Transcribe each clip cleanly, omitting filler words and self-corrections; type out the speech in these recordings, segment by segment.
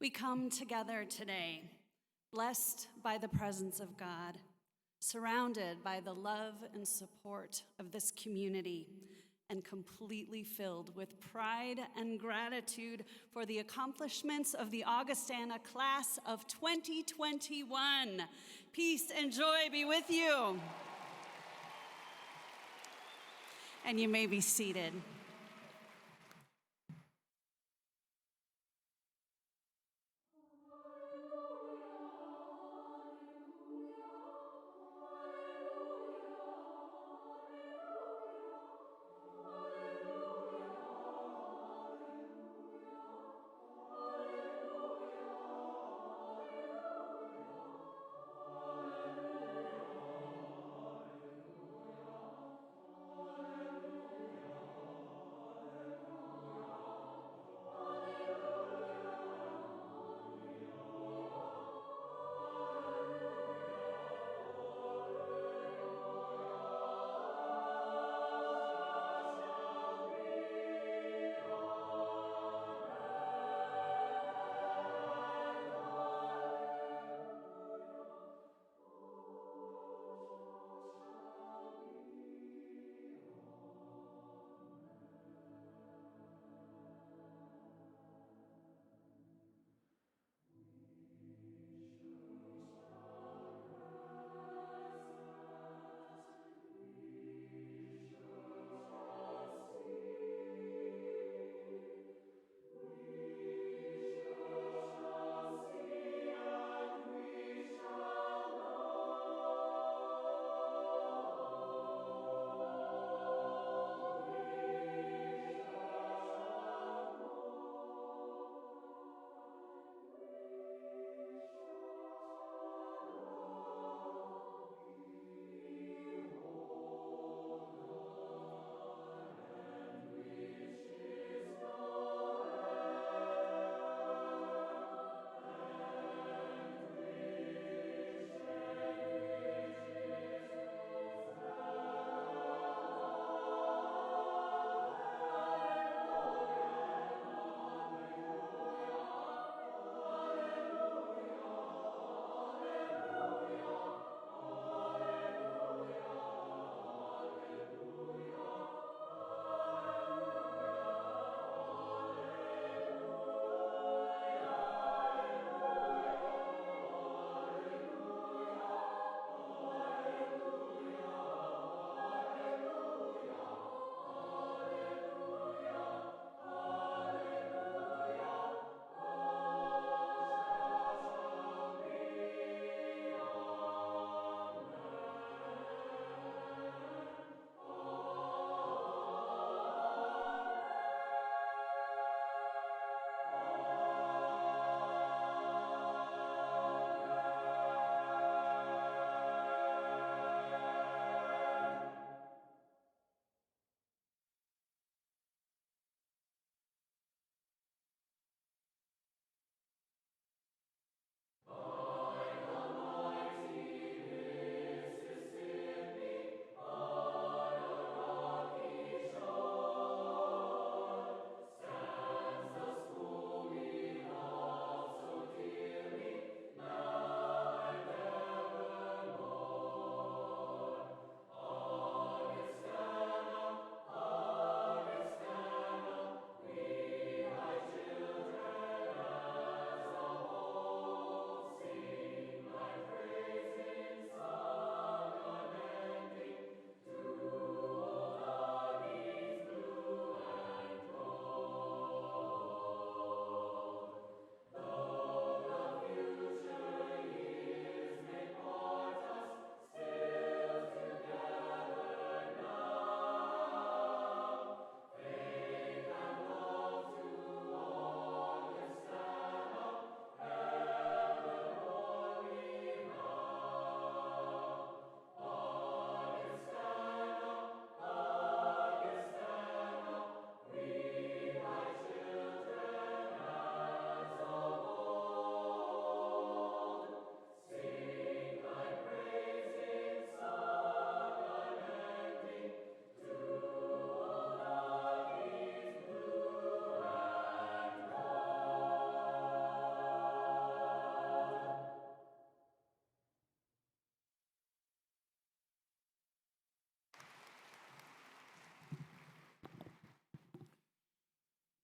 We come together today, blessed by the presence of God, surrounded by the love and support of this community, and completely filled with pride and gratitude for the accomplishments of the Augustana class of 2021. Peace and joy be with you. And you may be seated.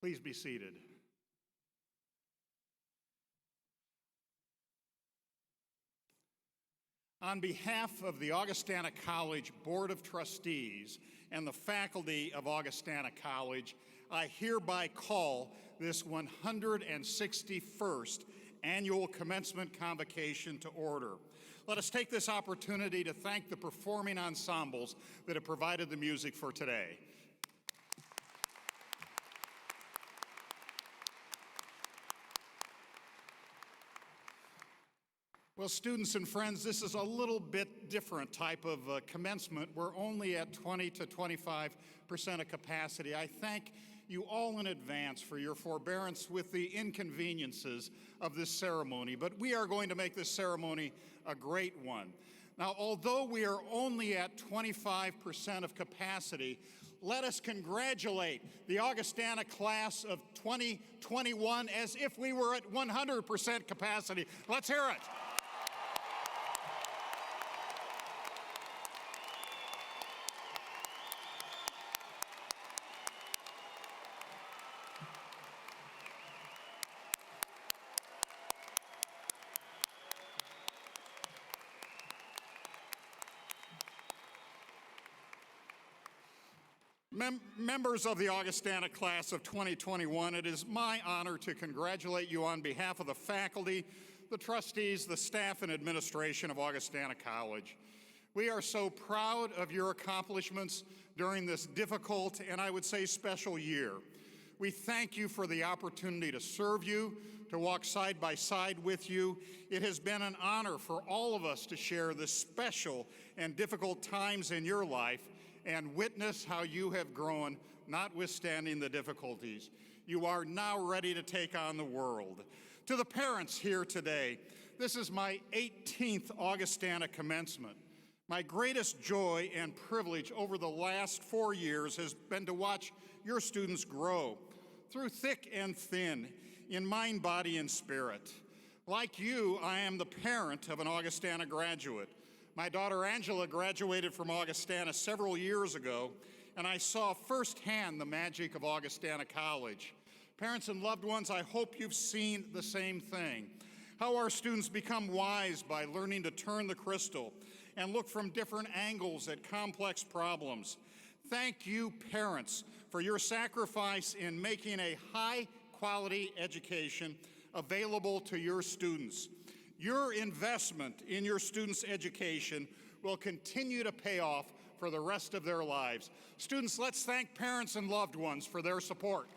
Please be seated. On behalf of the Augustana College Board of Trustees and the faculty of Augustana College, I hereby call this 161st annual commencement convocation to order. Let us take this opportunity to thank the performing ensembles that have provided the music for today. Well, students and friends, this is a little bit different type of commencement. We're only at 20 to 25% of capacity. I thank you all in advance for your forbearance with the inconveniences of this ceremony, but we are going to make this ceremony a great one. Now, although we are only at 25% of capacity, let us congratulate the Augustana class of 2021 as if we were at 100% capacity. Let's hear it. Members of the Augustana class of 2021, it is my honor to congratulate you on behalf of the faculty, the trustees, the staff, and administration of Augustana College. We are so proud of your accomplishments during this difficult and I would say special year. We thank you for the opportunity to serve you, to walk side by side with you. It has been an honor for all of us to share the special and difficult times in your life and witness how you have grown, notwithstanding the difficulties. You are now ready to take on the world. To the parents here today, this is my 18th Augustana commencement. My greatest joy and privilege over the last 4 years has been to watch your students grow through thick and thin, in mind, body, and spirit. Like you, I am the parent of an Augustana graduate. My daughter Angela graduated from Augustana several years ago, and I saw firsthand the magic of Augustana College. Parents and loved ones, I hope you've seen the same thing. How our students become wise by learning to turn the crystal and look from different angles at complex problems. Thank you, parents, for your sacrifice in making a high-quality education available to your students. Your investment in your students' education will continue to pay off for the rest of their lives. Students, let's thank parents and loved ones for their support.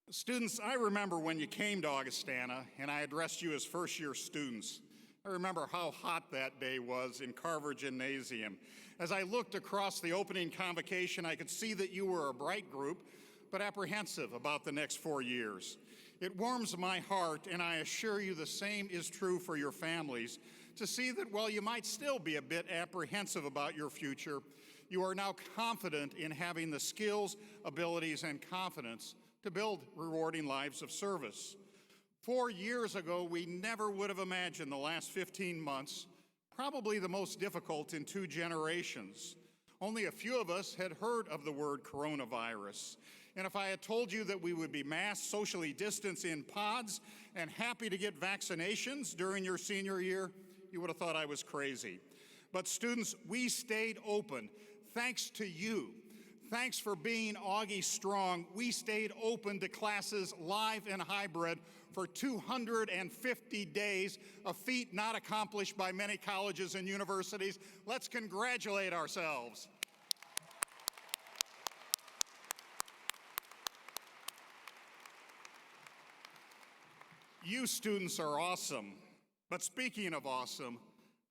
Students, I remember when you came to Augustana and I addressed you as first-year students. I remember how hot that day was in Carver Gymnasium. As I looked across the opening convocation, I could see that you were a bright group, but apprehensive about the next 4 years. It warms my heart, and I assure you the same is true for your families, to see that while you might still be a bit apprehensive about your future, you are now confident in having the skills, abilities, and confidence to build rewarding lives of service. 4 years ago, we never would have imagined the last 15 months, probably the most difficult in 2 generations. Only a few of us had heard of the word coronavirus. And if I had told you that we would be masked, socially distanced in pods, and happy to get vaccinations during your senior year, you would have thought I was crazy. But students, we stayed open, thanks to you. Thanks for being Augie strong. We stayed open to classes live and hybrid for 250 days, a feat not accomplished by many colleges and universities. Let's congratulate ourselves. You students are awesome. But speaking of awesome,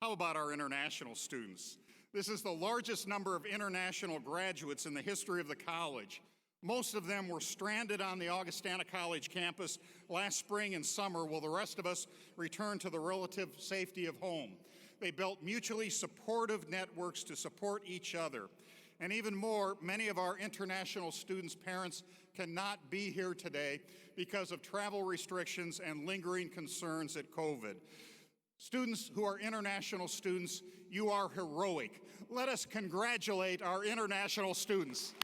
how about our international students? This is the largest number of international graduates in the history of the college. Most of them were stranded on the Augustana College campus last spring and summer, while the rest of us returned to the relative safety of home. They built mutually supportive networks to support each other. And even more, many of our international students' parents cannot be here today because of travel restrictions and lingering concerns at COVID. Students who are international students, you are heroic. Let us congratulate our international students.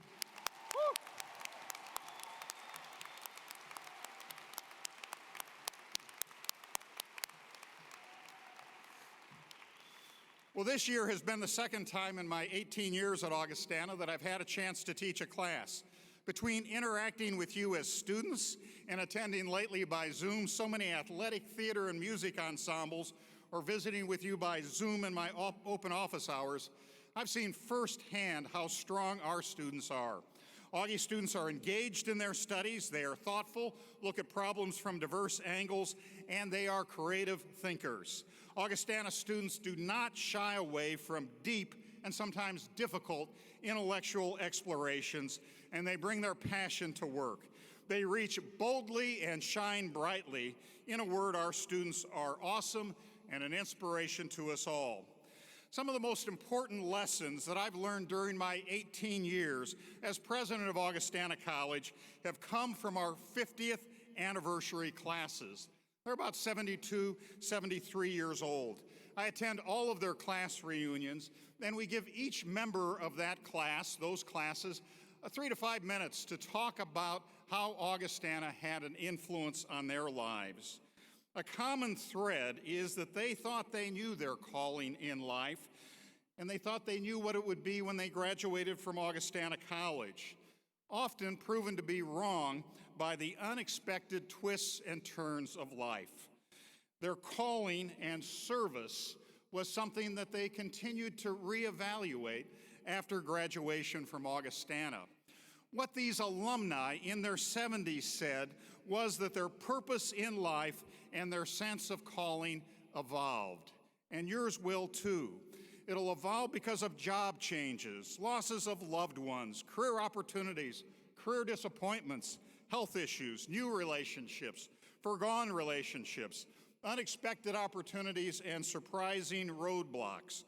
Well, this year has been the second time in my 18 years at Augustana that I've had a chance to teach a class. Between interacting with you as students and attending lately by Zoom so many athletic, theater, and music ensembles, or visiting with you by Zoom in my open office hours, I've seen firsthand how strong our students are. Augie students are engaged in their studies, they are thoughtful, look at problems from diverse angles, and they are creative thinkers. Augustana students do not shy away from deep and sometimes difficult intellectual explorations, and they bring their passion to work. They reach boldly and shine brightly. In a word, our students are awesome and an inspiration to us all. Some of the most important lessons that I've learned during my 18 years as president of Augustana College have come from our 50th anniversary classes. They're about 72, 73 years old. I attend all of their class reunions, and we give each member of that class, those classes, 3 to 5 minutes to talk about how Augustana had an influence on their lives. A common thread is that they thought they knew their calling in life, and they thought they knew what it would be when they graduated from Augustana College, often proven to be wrong by the unexpected twists and turns of life. Their calling and service was something that they continued to reevaluate after graduation from Augustana. What these alumni in their 70s said was that their purpose in life and their sense of calling evolved, and yours will too. It'll evolve because of job changes, losses of loved ones, career opportunities, career disappointments, health issues, new relationships, foregone relationships, unexpected opportunities, and surprising roadblocks.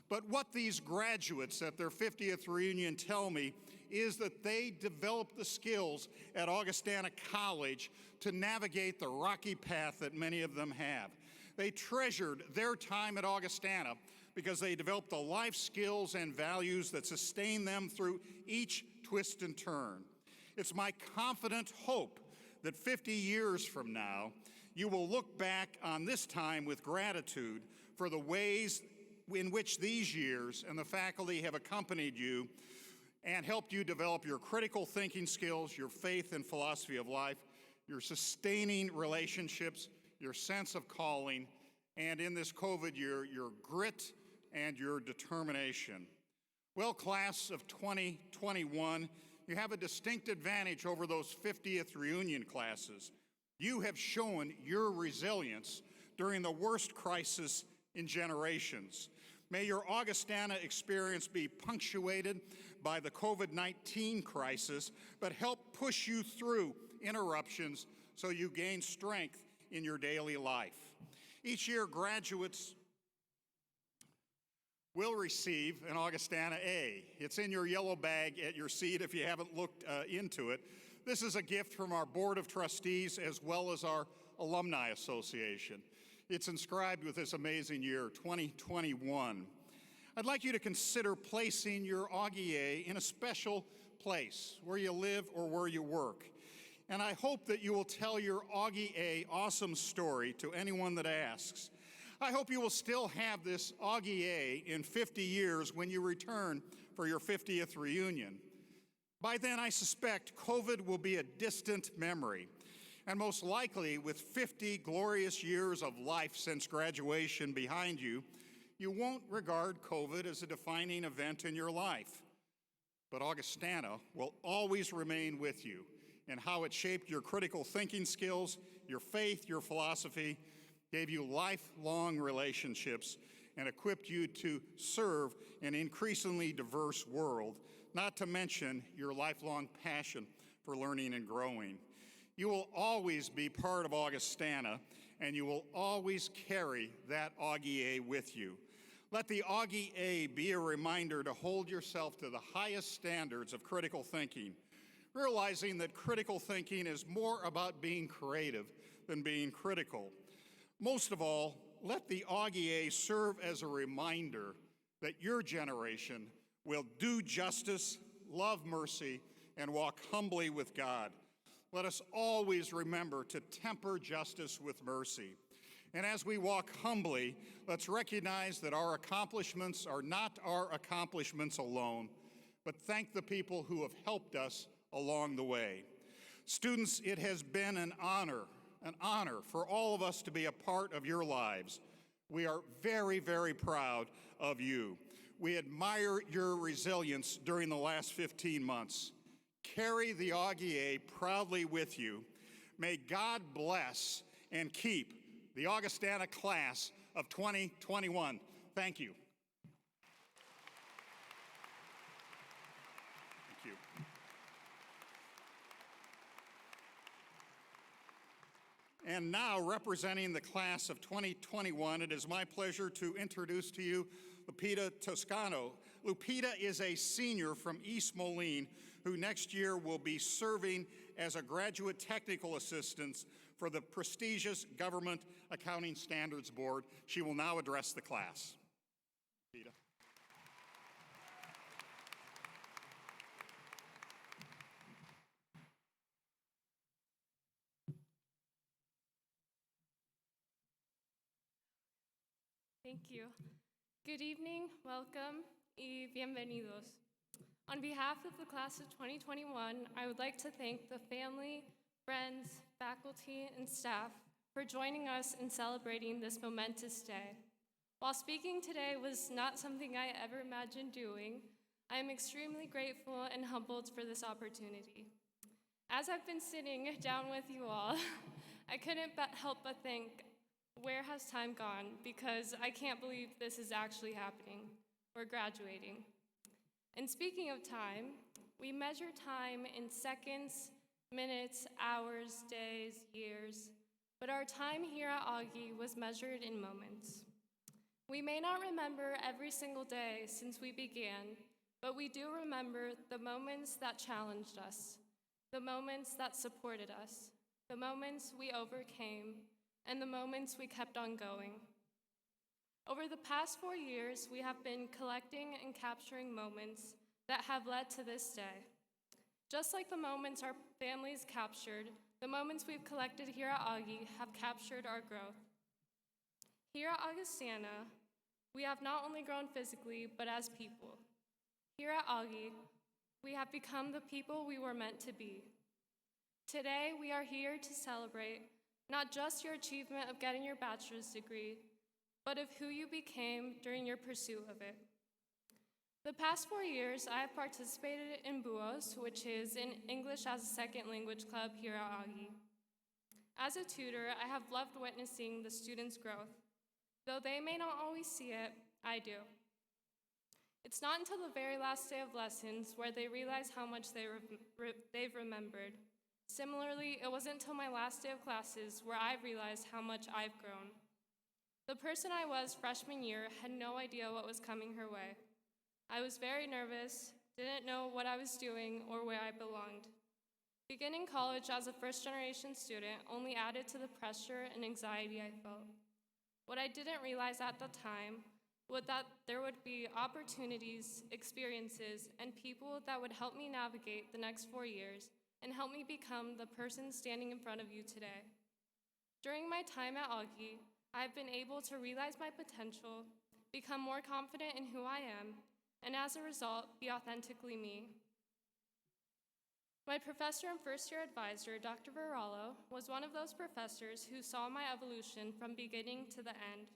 But what these graduates at their 50th reunion tell me is that they developed the skills at Augustana College to navigate the rocky path that many of them have. They treasured their time at Augustana because they developed the life skills and values that sustain them through each twist and turn. It's my confident hope that 50 years from now, you will look back on this time with gratitude for the ways in which these years and the faculty have accompanied you and helped you develop your critical thinking skills, your faith and philosophy of life, your sustaining relationships, your sense of calling, and in this COVID year, your grit and your determination. Well, class of 2021, you have a distinct advantage over those 50th reunion classes. You have shown your resilience during the worst crisis in generations. May your Augustana experience be punctuated by the COVID-19 crisis, but help push you through interruptions so you gain strength in your daily life. Each year, graduates will receive an Augustana A. It's in your yellow bag at your seat if you haven't looked into it. This is a gift from our Board of Trustees as well as our Alumni Association. It's inscribed with this amazing year, 2021. I'd like you to consider placing your Augie A in a special place where you live or where you work. And I hope that you will tell your Augie A awesome story to anyone that asks. I hope you will still have this Augie A in 50 years when you return for your 50th reunion. By then, I suspect COVID will be a distant memory. And most likely, with 50 glorious years of life since graduation behind you, you won't regard COVID as a defining event in your life. But Augustana will always remain with you in how it shaped your critical thinking skills, your faith, your philosophy, gave you lifelong relationships, and equipped you to serve an increasingly diverse world, not to mention your lifelong passion for learning and growing. You will always be part of Augustana, and you will always carry that Augie A with you. Let the Augie A be a reminder to hold yourself to the highest standards of critical thinking, realizing that critical thinking is more about being creative than being critical. Most of all, let the Augie serve as a reminder that your generation will do justice, love mercy, and walk humbly with God. Let us always remember to temper justice with mercy. And as we walk humbly, let's recognize that our accomplishments are not our accomplishments alone, but thank the people who have helped us along the way. Students, it has been an honor for all of us to be a part of your lives. We are very, very proud of you. We admire your resilience during the last 15 months. Carry the Augie proudly with you. May God bless and keep the Augustana class of 2021. Thank you. Thank you. And now, representing the class of 2021, it is my pleasure to introduce to you Lupita Toscano. Lupita is a senior from East Moline who next year will be serving as a graduate technical assistant for the prestigious Government Accounting Standards Board. She will now address the class. Lupita. Thank you. Good evening, welcome, y bienvenidos. On behalf of the class of 2021, I would like to thank the family, friends, faculty, and staff for joining us in celebrating this momentous day. While speaking today was not something I ever imagined doing, I am extremely grateful and humbled for this opportunity. As I've been sitting down with you all, I couldn't help but think, where has time gone? Because I can't believe this is actually happening. We're graduating. And speaking of time, we measure time in seconds, minutes, hours, days, years, but our time here at Augie was measured in moments. We may not remember every single day since we began, but we do remember the moments that challenged us, the moments that supported us, the moments we overcame, and the moments we kept on going. Over the past 4 years, we have been collecting and capturing moments that have led to this day. Just like the moments our families captured, the moments we've collected here at Augie have captured our growth. Here at Augustana, we have not only grown physically, but as people. Here at Augie, we have become the people we were meant to be. Today, we are here to celebrate not just your achievement of getting your bachelor's degree, but of who you became during your pursuit of it. The past 4 years, I have participated in BUOS, which is an English as a Second Language club here at Augie. As a tutor, I have loved witnessing the students' growth. Though they may not always see it, I do. It's not until the very last day of lessons where they realize how much they've remembered. Similarly, it wasn't until my last day of classes where I realized how much I've grown. The person I was freshman year had no idea what was coming her way. I was very nervous, didn't know what I was doing or where I belonged. Beginning college as a first-generation student only added to the pressure and anxiety I felt. What I didn't realize at the time was that there would be opportunities, experiences, and people that would help me navigate the next 4 years and help me become the person standing in front of you today. During my time at Augie, I've been able to realize my potential, become more confident in who I am, and as a result, be authentically me. My professor and first-year advisor, Dr. Varallo, was one of those professors who saw my evolution from beginning to the end.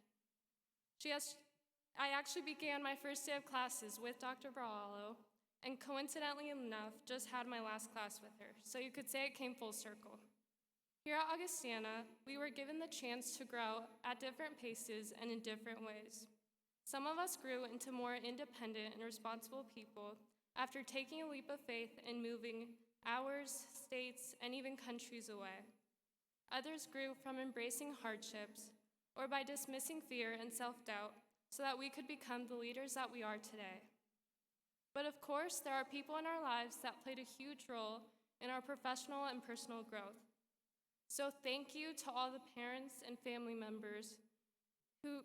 I actually began my first day of classes with Dr. Varallo, and coincidentally enough, just had my last class with her, so you could say it came full circle. Here at Augustana, we were given the chance to grow at different paces and in different ways. Some of us grew into more independent and responsible people after taking a leap of faith and moving hours, states, and even countries away. Others grew from embracing hardships or by dismissing fear and self-doubt so that we could become the leaders that we are today. But of course, there are people in our lives that played a huge role in our professional and personal growth. So thank you to all the parents and family members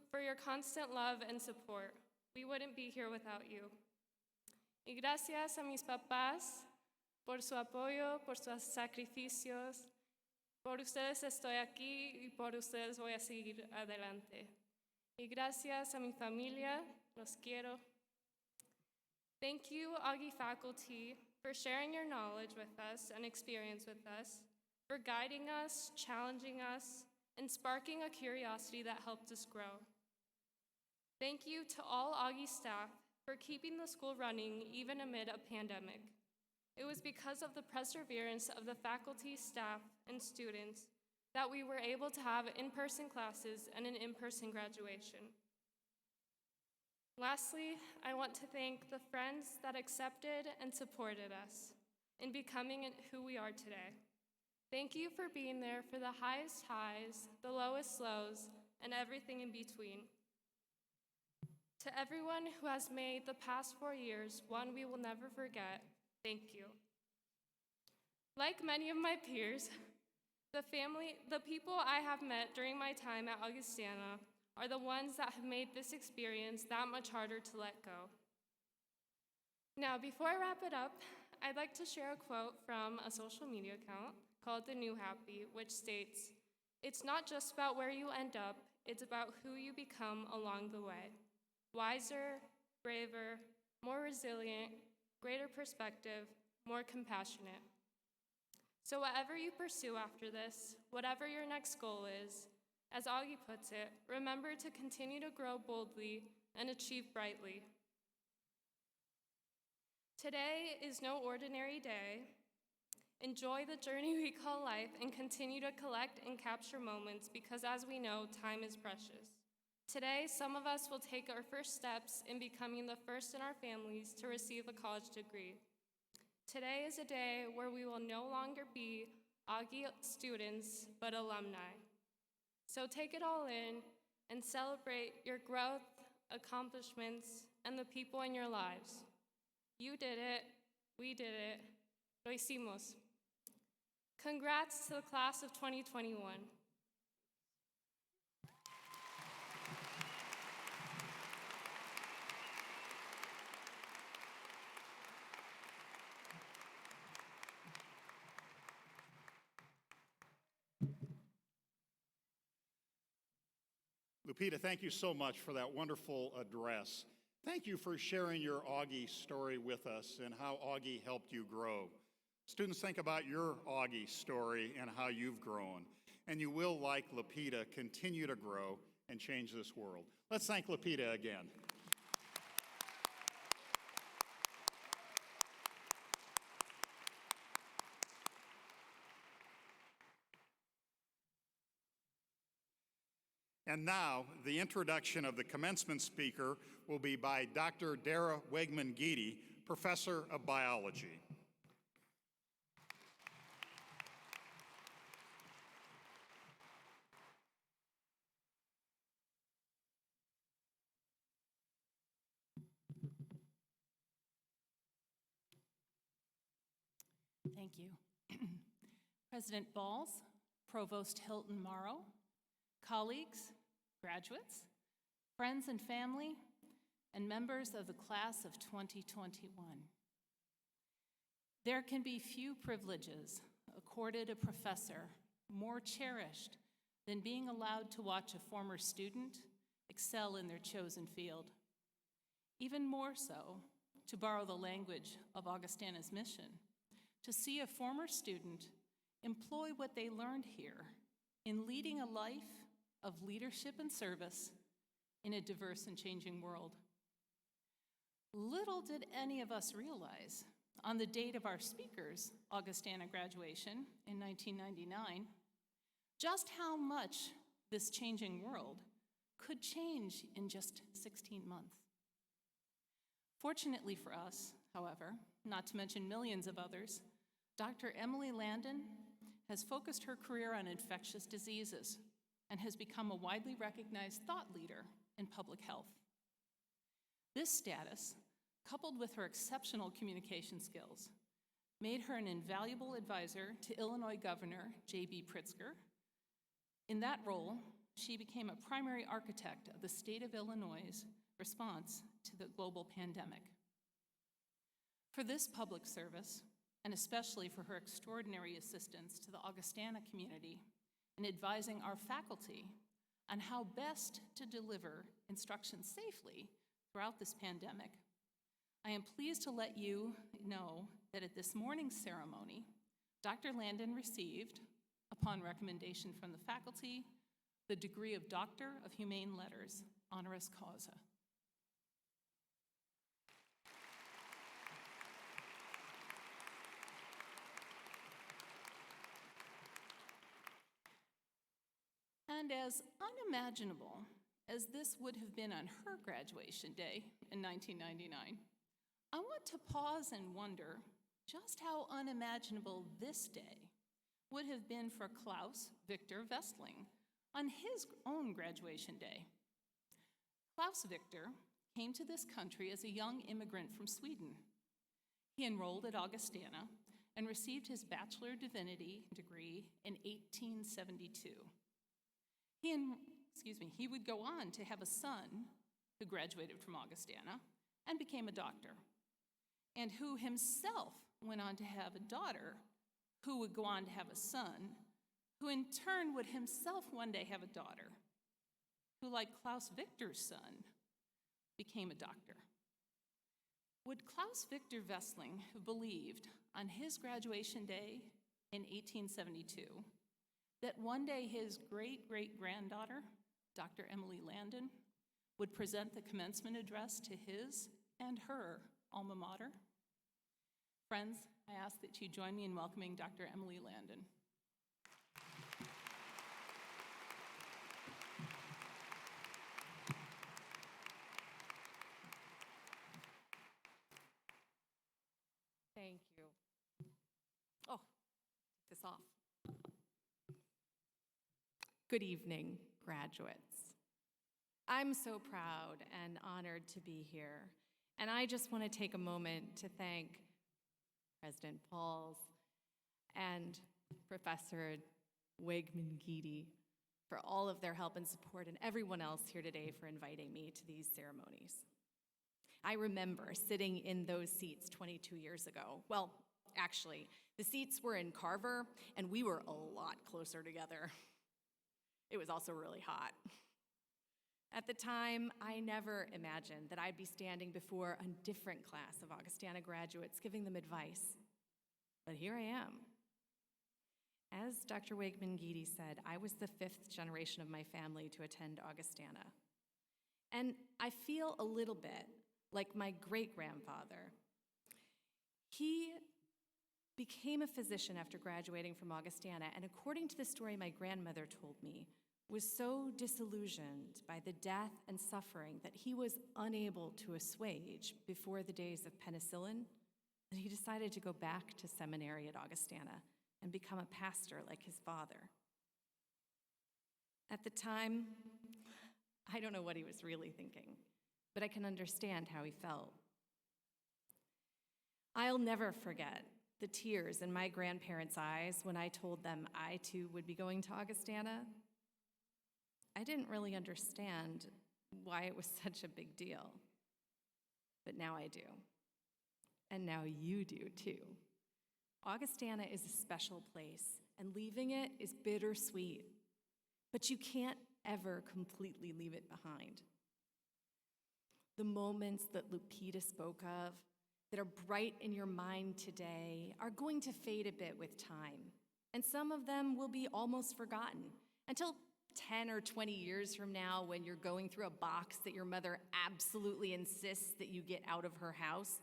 for your constant love and support. We wouldn't be here without you. Y gracias a mis papás por su apoyo, por sus sacrificios. Por ustedes estoy aquí y por ustedes voy a seguir adelante. Y gracias a mi familia, los quiero. Thank you, Augie faculty, for sharing your knowledge with us and experience with us, for guiding us, challenging us, and sparking a curiosity that helped us grow. Thank you to all Augie staff for keeping the school running even amid a pandemic. It was because of the perseverance of the faculty, staff, and students that we were able to have in-person classes and an in-person graduation. Lastly, I want to thank the friends that accepted and supported us in becoming who we are today. Thank you for being there for the highest highs, the lowest lows, and everything in between. To everyone who has made the past 4 years one we will never forget, thank you. Like many of my peers, the people I have met during my time at Augustana are the ones that have made this experience that much harder to let go. Now, before I wrap it up, I'd like to share a quote from a social media account called The New Happy, which states, "It's not just about where you end up, it's about who you become along the way. Wiser, braver, more resilient, greater perspective, more compassionate." So whatever you pursue after this, whatever your next goal is, as Augie puts it, remember to continue to grow boldly and achieve brightly. Today is no ordinary day. Enjoy the journey we call life and continue to collect and capture moments because, as we know, time is precious. Today, some of us will take our first steps in becoming the first in our families to receive a college degree. Today is a day where we will no longer be Augie students, but alumni. So take it all in and celebrate your growth, accomplishments, and the people in your lives. You did it. We did it. Lo hicimos. Congrats to the class of 2021. Lupita, thank you so much for that wonderful address. Thank you for sharing your Augie story with us and how Augie helped you grow. Students, think about your Augie story and how you've grown. And you will, like Lupita, continue to grow and change this world. Let's thank Lupita again. And now, the introduction of the commencement speaker will be by Dr. Dara Wegman-Geedy, Professor of Biology. Thank you. President Balls, Provost Hilton Morrow, colleagues, graduates, friends and family, and members of the class of 2021. There can be few privileges accorded a professor more cherished than being allowed to watch a former student excel in their chosen field. Even more so, to borrow the language of Augustana's mission, to see a former student employ what they learned here in leading a life of leadership and service in a diverse and changing world. Little did any of us realize on the date of our speaker's Augustana graduation in 1999, just how much this changing world could change in just 16 months. Fortunately for us, however, not to mention millions of others, Dr. Emily Landon has focused her career on infectious diseases and has become a widely recognized thought leader in public health. This status, coupled with her exceptional communication skills, made her an invaluable advisor to Illinois Governor J.B. Pritzker. In that role, she became a primary architect of the state of Illinois' response to the global pandemic. For this public service, and especially for her extraordinary assistance to the Augustana community in advising our faculty on how best to deliver instruction safely throughout this pandemic, I am pleased to let you know that at this morning's ceremony, Dr. Landon received, upon recommendation from the faculty, the degree of Doctor of Humane Letters, honoris causa. And as unimaginable as this would have been on her graduation day in 1999, I want to pause and wonder just how unimaginable this day would have been for Klaus Victor Westling on his own graduation day. Klaus Victor came to this country as a young immigrant from Sweden. He enrolled at Augustana and received his Bachelor of Divinity degree in 1872. He would go on to have a son who graduated from Augustana and became a doctor, and who himself went on to have a daughter who would go on to have a son, who in turn would himself one day have a daughter, who, like Klaus Victor's son, became a doctor. Would Klaus Victor Westling have believed on his graduation day in 1872 that one day his great-great-granddaughter, Dr. Emily Landon, would present the commencement address to his and her alma mater? Friends, I ask that you join me in welcoming Dr. Emily Landon. Thank you. Oh, take this off. Good evening, graduates. I'm so proud and honored to be here, and I just want to take a moment to thank President Pauls and Professor Wegman-Geedy for all of their help and support, and everyone else here today for inviting me to these ceremonies. I remember sitting in those seats 22 years ago. Well, actually, the seats were in Carver, and we were a lot closer together. It was also really hot. At the time, I never imagined that I'd be standing before a different class of Augustana graduates giving them advice. But here I am. As Dr. Wegman-Geedy said, I was the 5th generation of my family to attend Augustana. And I feel a little bit like my great-grandfather. He became a physician after graduating from Augustana, and according to the story my grandmother told me, was so disillusioned by the death and suffering that he was unable to assuage before the days of penicillin, that he decided to go back to seminary at Augustana and become a pastor like his father. At the time, I don't know what he was really thinking, but I can understand how he felt. I'll never forget the tears in my grandparents' eyes when I told them I too would be going to Augustana. I didn't really understand why it was such a big deal, but now I do. And now you do too. Augustana is a special place, and leaving it is bittersweet, but you can't ever completely leave it behind. The moments that Lupita spoke of that are bright in your mind today are going to fade a bit with time, and some of them will be almost forgotten until 10 or 20 years from now when you're going through a box that your mother absolutely insists that you get out of her house,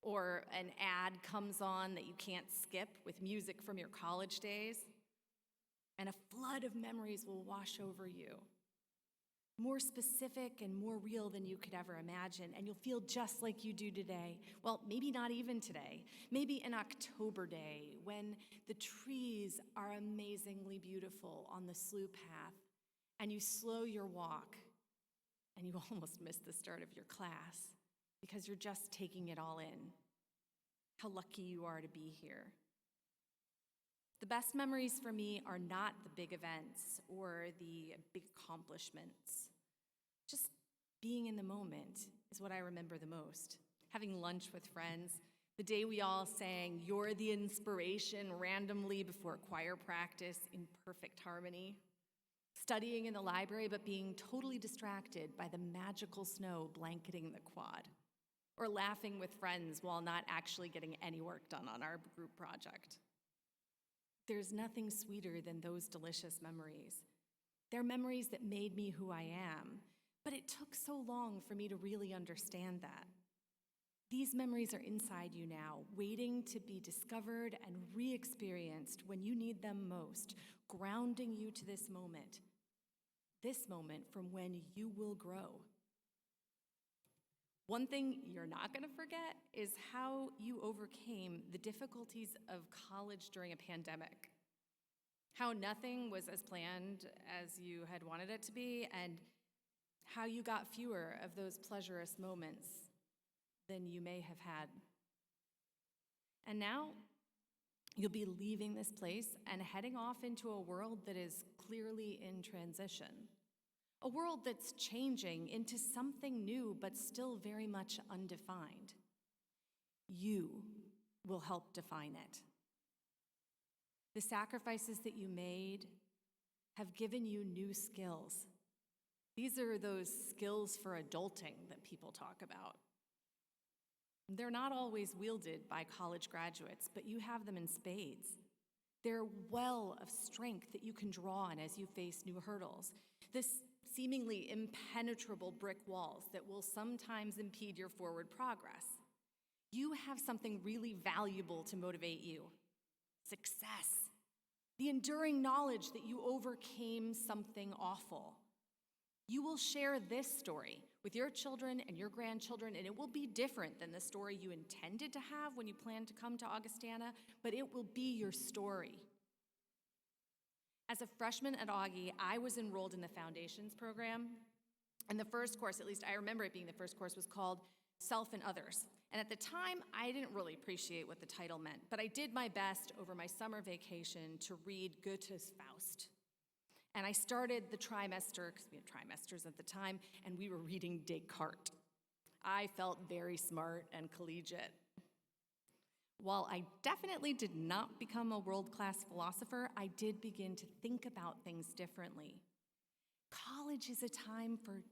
or an ad comes on that you can't skip with music from your college days, and a flood of memories will wash over you. More specific and more real than you could ever imagine, and you'll feel just like you do today. Well, maybe not even today. Maybe an October day when the trees are amazingly beautiful on the slough path, and you slow your walk, and you almost miss the start of your class because you're just taking it all in. How lucky you are to be here. The best memories for me are not the big events or the big accomplishments. Just being in the moment is what I remember the most. Having lunch with friends, the day we all sang "You're the Inspiration" randomly before choir practice in perfect harmony. Studying in the library but being totally distracted by the magical snow blanketing the quad. Or laughing with friends while not actually getting any work done on our group project. There's nothing sweeter than those delicious memories. They're memories that made me who I am, but it took so long for me to really understand that. These memories are inside you now, waiting to be discovered and re-experienced when you need them most, grounding you to this moment from when you will grow. One thing you're not going to forget is how you overcame the difficulties of college during a pandemic. How nothing was as planned as you had wanted it to be, and how you got fewer of those pleasurous moments than you may have had. And now, you'll be leaving this place and heading off into a world that is clearly in transition. A world that's changing into something new, but still very much undefined. You will help define it. The sacrifices that you made have given you new skills. These are those skills for adulting that people talk about. They're not always wielded by college graduates, but you have them in spades. They're a well of strength that you can draw on as you face new hurdles. This seemingly impenetrable brick walls that will sometimes impede your forward progress. You have something really valuable to motivate you. Success. The enduring knowledge that you overcame something awful. You will share this story with your children and your grandchildren, and it will be different than the story you intended to have when you planned to come to Augustana, but it will be your story. As a freshman at Augie, I was enrolled in the Foundations program, and the first course, at least I remember it being the first course, was called Self and Others. And at the time, I didn't really appreciate what the title meant, but I did my best over my summer vacation to read Goethe's Faust. And I started the trimester, because we had trimesters at the time, and we were reading Descartes. I felt very smart and collegiate. While I definitely did not become a world-class philosopher, I did begin to think about things differently. College is a time for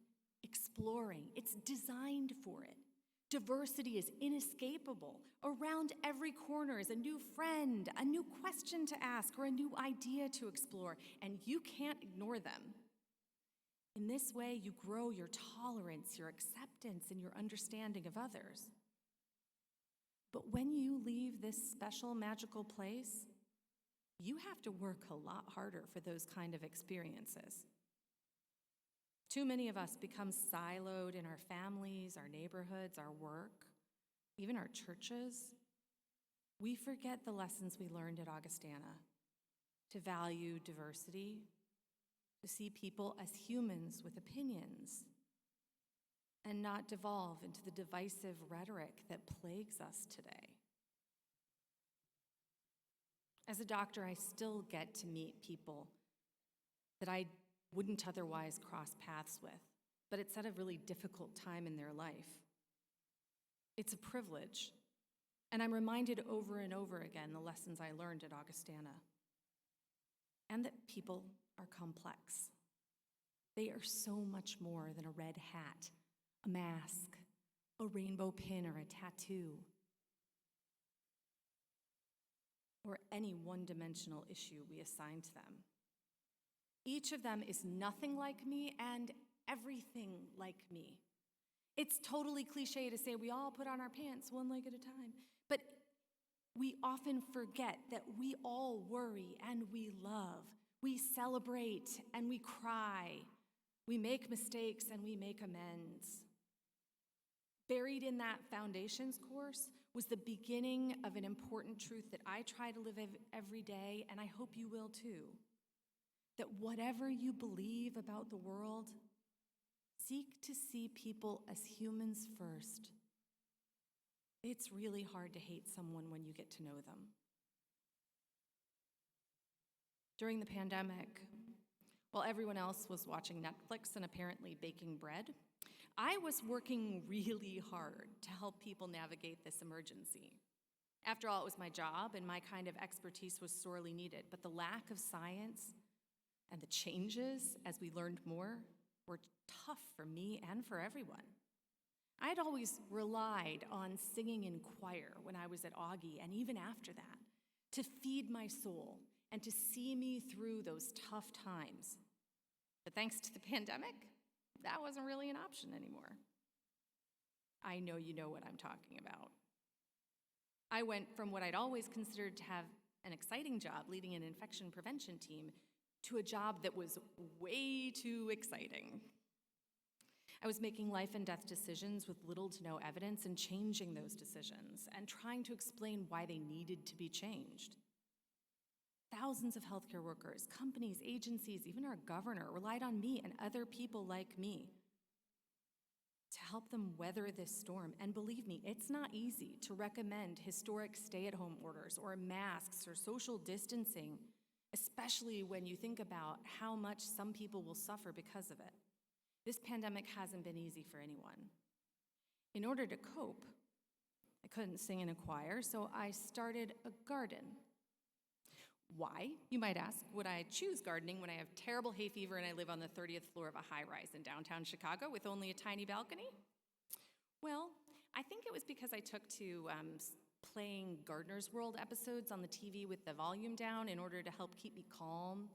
exploring. It's designed for it. Diversity is inescapable. Around every corner is a new friend, a new question to ask, or a new idea to explore, and you can't ignore them. In this way, you grow your tolerance, your acceptance, and your understanding of others. But when you leave this special, magical place, you have to work a lot harder for those kind of experiences. Too many of us become siloed in our families, our neighborhoods, our work, even our churches. We forget the lessons we learned at Augustana, to value diversity, to see people as humans with opinions, and not devolve into the divisive rhetoric that plagues us today. As a doctor, I still get to meet people that I wouldn't otherwise cross paths with, but it's at a really difficult time in their life. It's a privilege, and I'm reminded over and over again the lessons I learned at Augustana, and that people are complex. They are so much more than a red hat, a mask, a rainbow pin, or a tattoo, or any one-dimensional issue we assign to them. Each of them is nothing like me and everything like me. It's totally cliche to say we all put on our pants one leg at a time, but we often forget that we all worry and we love. We celebrate and we cry. We make mistakes and we make amends. Buried in that Foundations course was the beginning of an important truth that I try to live every day, and I hope you will too. That whatever you believe about the world, seek to see people as humans first. It's really hard to hate someone when you get to know them. During the pandemic, while everyone else was watching Netflix and apparently baking bread, I was working really hard to help people navigate this emergency. After all, it was my job, and my kind of expertise was sorely needed, but the lack of science and the changes as we learned more were tough for me and for everyone. I had always relied on singing in choir when I was at Augie, and even after that, to feed my soul and to see me through those tough times. But thanks to the pandemic, that wasn't really an option anymore. I know you know what I'm talking about. I went from what I'd always considered to have an exciting job leading an infection prevention team to a job that was way too exciting. I was making life and death decisions with little to no evidence and changing those decisions and trying to explain why they needed to be changed. Thousands of healthcare workers, companies, agencies, even our governor relied on me and other people like me to help them weather this storm. And believe me, it's not easy to recommend historic stay-at-home orders or masks or social distancing, especially when you think about how much some people will suffer because of it. This pandemic hasn't been easy for anyone. In order to cope, I couldn't sing in a choir, so I started a garden. Why, you might ask, would I choose gardening when I have terrible hay fever and I live on the 30th floor of a high-rise in downtown Chicago with only a tiny balcony? Well, I think it was because I took to playing Gardener's World episodes on the TV with the volume down in order to help keep me calm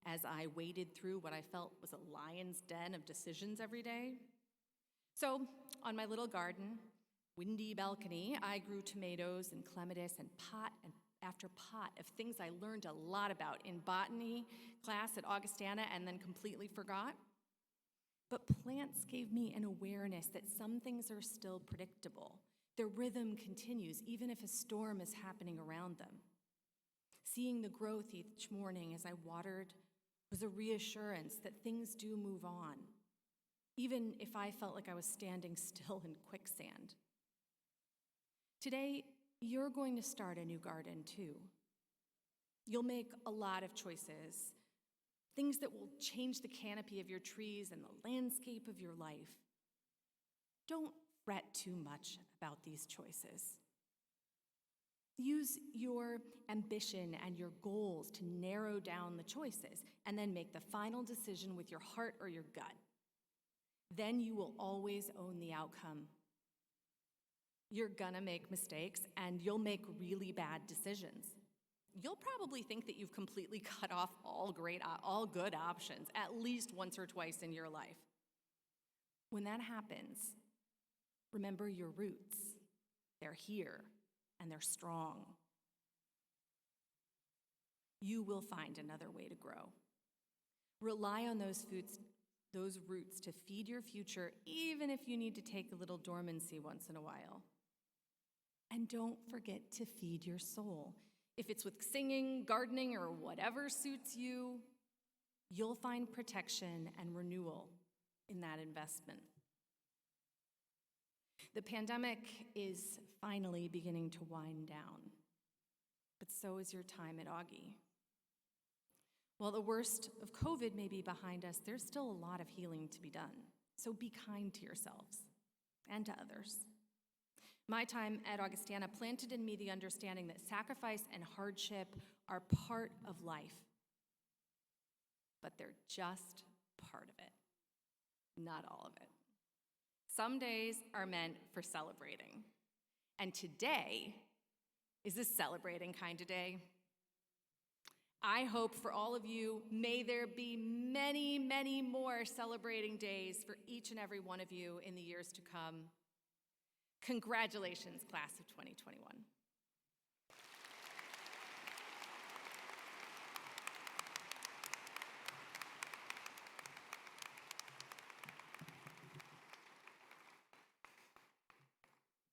as I waded through what I felt was a lion's den of decisions every day. So, on my little garden, windy balcony, I grew tomatoes and clematis and pot after pot of things I learned a lot about in botany class at Augustana and then completely forgot. But plants gave me an awareness that some things are still predictable. Their rhythm continues even if a storm is happening around them. Seeing the growth each morning as I watered was a reassurance that things do move on, even if I felt like I was standing still in quicksand. Today, you're going to start a new garden too. You'll make a lot of choices, things that will change the canopy of your trees and the landscape of your life. Don't fret too much about these choices. Use your ambition and your goals to narrow down the choices and then make the final decision with your heart or your gut. Then you will always own the outcome. You're gonna make mistakes and you'll make really bad decisions. You'll probably think that you've completely cut off all good options at least once or twice in your life. When that happens, remember your roots. They're here and they're strong. You will find another way to grow. Rely on those roots to feed your future, even if you need to take a little dormancy once in a while. And don't forget to feed your soul. If it's with singing, gardening, or whatever suits you, you'll find protection and renewal in that investment. The pandemic is finally beginning to wind down, but so is your time at Augie. While the worst of COVID may be behind us, there's still a lot of healing to be done. So be kind to yourselves and to others. My time at Augustana planted in me the understanding that sacrifice and hardship are part of life, but they're just part of it, not all of it. Some days are meant for celebrating, and today is a celebrating kind of day. I hope for all of you, may there be many, many more celebrating days for each and every one of you in the years to come. Congratulations, class of 2021.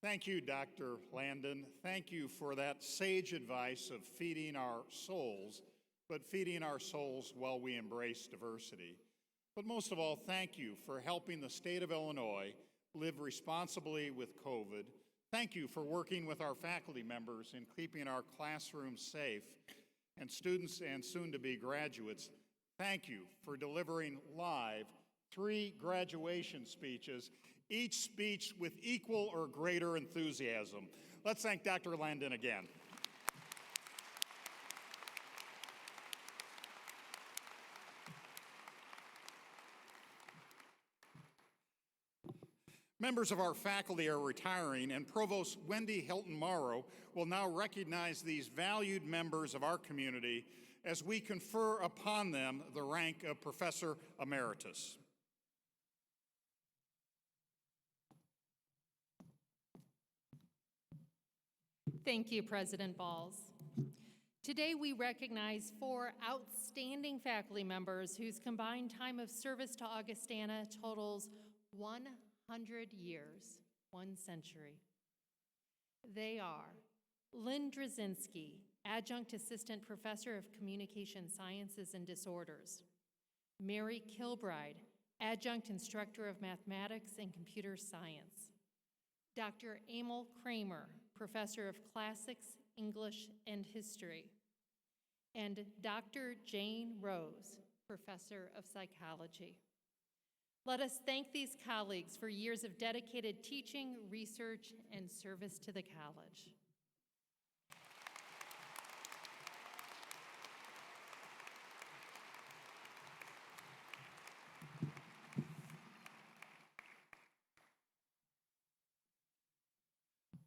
Thank you, Dr. Landon. Thank you for that sage advice of feeding our souls, but feeding our souls while we embrace diversity. But most of all, thank you for helping the state of Illinois live responsibly with COVID. Thank you for working with our faculty members in keeping our classrooms safe. and students and soon-to-be graduates, thank you for delivering live 3 graduation speeches, each speech with equal or greater enthusiasm. Let's thank Dr. Landon again. Members of our faculty are retiring, and Provost Wendy Hilton Morrow will now recognize these valued members of our community as we confer upon them the rank of Professor Emeritus. Thank you, President Balls. Today we recognize 4 outstanding faculty members whose combined time of service to Augustana totals 100 years, 1 century. They are Lynn Drzezinski, Adjunct Assistant Professor of Communication Sciences and Disorders; Mary Kilbride, Adjunct Instructor of Mathematics and Computer Science; Dr. Emil Kramer, Professor of Classics, English, and History; and Dr. Jane Rose, Professor of Psychology. Let us thank these colleagues for years of dedicated teaching, research, and service to the college.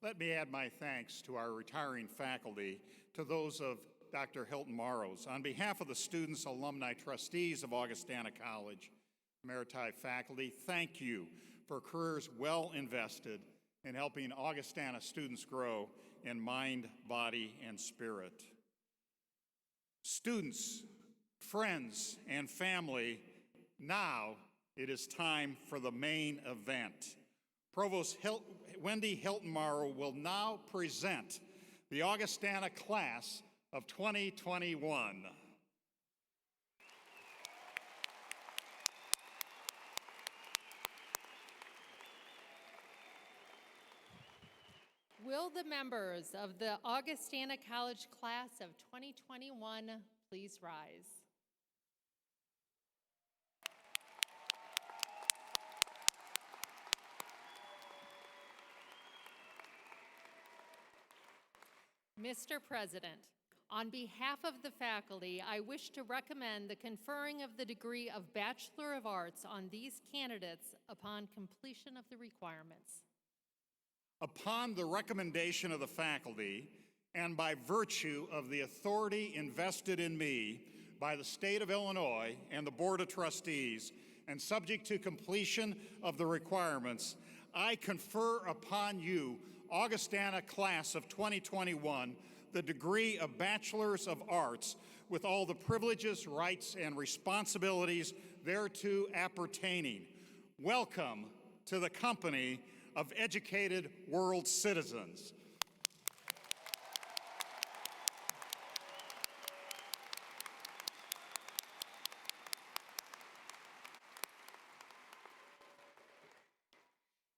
Let me add my thanks to our retiring faculty, to those of Dr. Hilton Morrows. On behalf of the students, alumni, trustees of Augustana College, Emeriti faculty, thank you for careers well invested in helping Augustana students grow in mind, body, and spirit. Students, friends, and family, now it is time for the main event. Provost Wendy Hilton Morrow will now present the Augustana class of 2021. Will the members of the Augustana College class of 2021 please rise? Mr. President, on behalf of the faculty, I wish to recommend the conferring of the degree of Bachelor of Arts on these candidates upon completion of the requirements. Upon the recommendation of the faculty, and by virtue of the authority invested in me by the state of Illinois and the Board of Trustees, and subject to completion of the requirements, I confer upon you, Augustana class of 2021, the degree of Bachelors of Arts with all the privileges, rights, and responsibilities thereto appertaining. Welcome to the company of educated world citizens.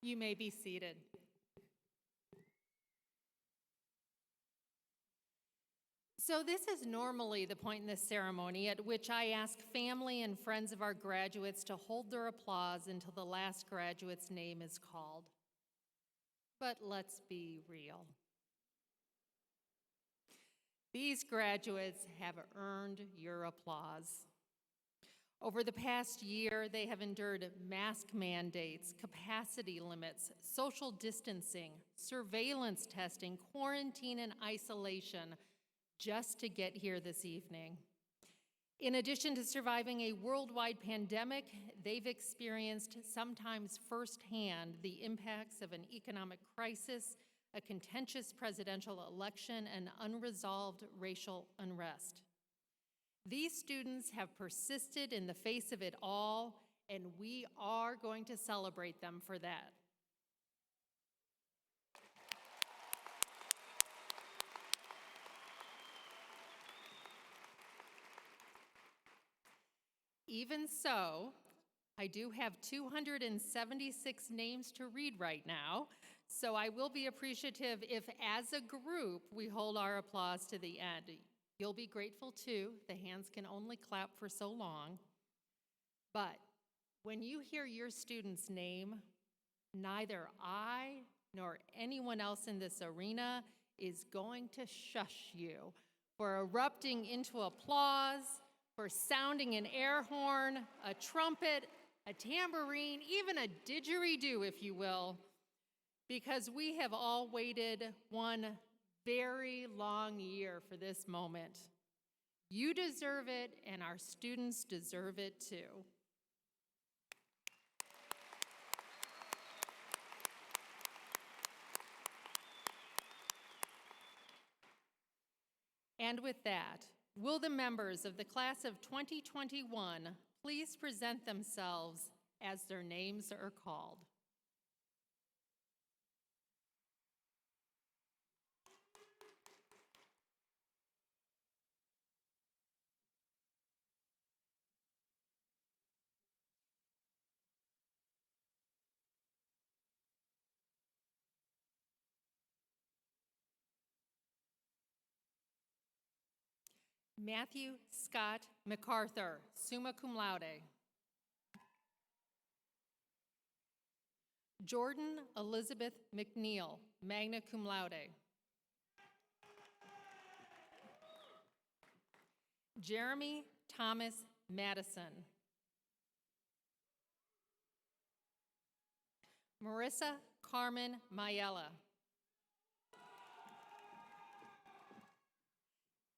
You may be seated. So this is normally the point in this ceremony at which I ask family and friends of our graduates to hold their applause until the last graduate's name is called. But let's be real. These graduates have earned your applause. Over the past year, they have endured mask mandates, capacity limits, social distancing, surveillance testing, quarantine, and isolation just to get here this evening. In addition to surviving a worldwide pandemic, they've experienced, sometimes firsthand, the impacts of an economic crisis, a contentious presidential election, and unresolved racial unrest. These students have persisted in the face of it all, and we are going to celebrate them for that. Even so, I do have 276 names to read right now, so I will be appreciative if, as a group, we hold our applause to the end. You'll be grateful too. The hands can only clap for so long. But when you hear your student's name, neither I nor anyone else in this arena is going to shush you for erupting into applause, for sounding an air horn, a trumpet, a tambourine, even a didgeridoo, if you will, because we have all waited one very long year for this moment. You deserve it, and our students deserve it too. And with that, will the members of the class of 2021 please present themselves as their names are called? Matthew Scott MacArthur, summa cum laude. Jordan Elizabeth McNeil, magna cum laude. Jeremy Thomas Madison. Marissa Carmen Mayella.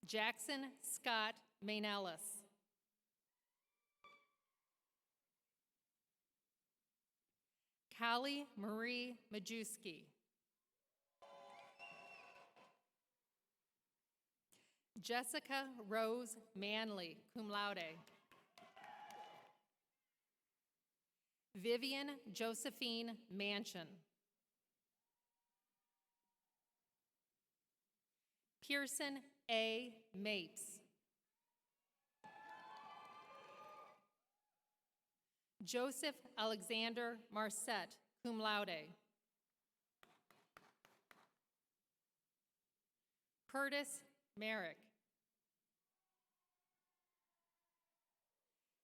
Jackson Scott Mainellis. Callie Marie Majewski. Jessica Rose Manley, cum laude. Vivian Josephine Mansion. Pearson A. Mapes. Joseph Alexander Marcette, cum laude. Curtis Merrick.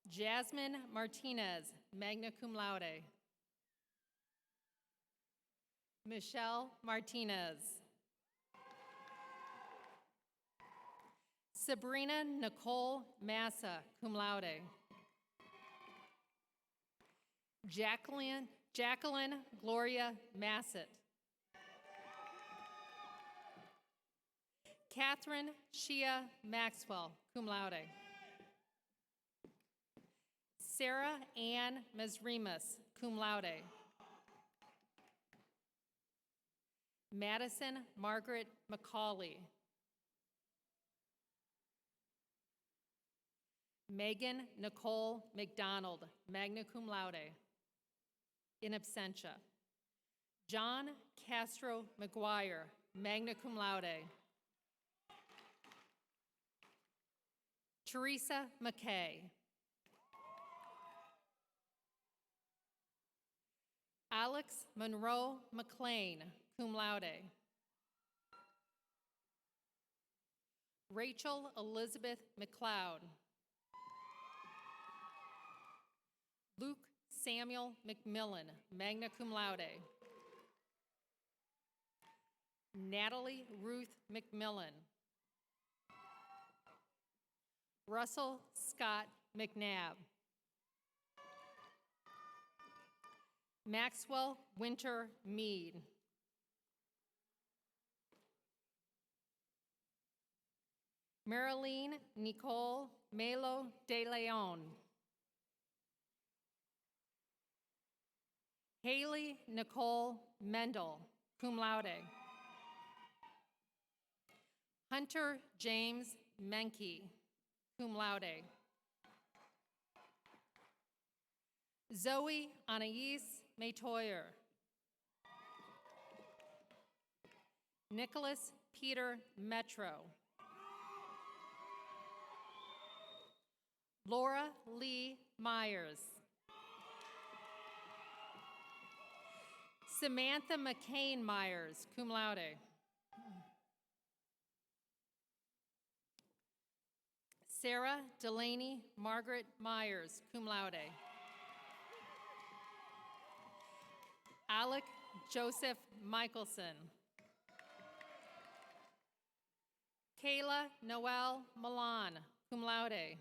Jasmine Martinez, magna cum laude. Michelle Martinez. Sabrina Nicole Massa, cum laude. Jacqueline Gloria Massett. Catherine Shea Maxwell, cum laude. Sarah Ann Mesrimas, cum laude. Madison Margaret McCauley. Megan Nicole McDonald, magna cum laude. In absentia. John Castro McGuire, magna cum laude. Teresa McKay. Alex Monroe McLean, cum laude. Rachel Elizabeth McLeod. Luke Samuel McMillan, magna cum laude. Natalie Ruth McMillan. Russell Scott McNabb. Maxwell Winter Mead. Marilyn Nicole Melo de Leon. Haley Nicole Mendel, cum laude. Hunter James Menke, cum laude. Zoe Anais Metoyer. Nicholas Peter Metro. Laura Lee Myers. Samantha McCain Myers, cum laude. Sarah Delaney Margaret Myers, cum laude. Alec Joseph Michelson. Kayla Noel Milan, cum laude.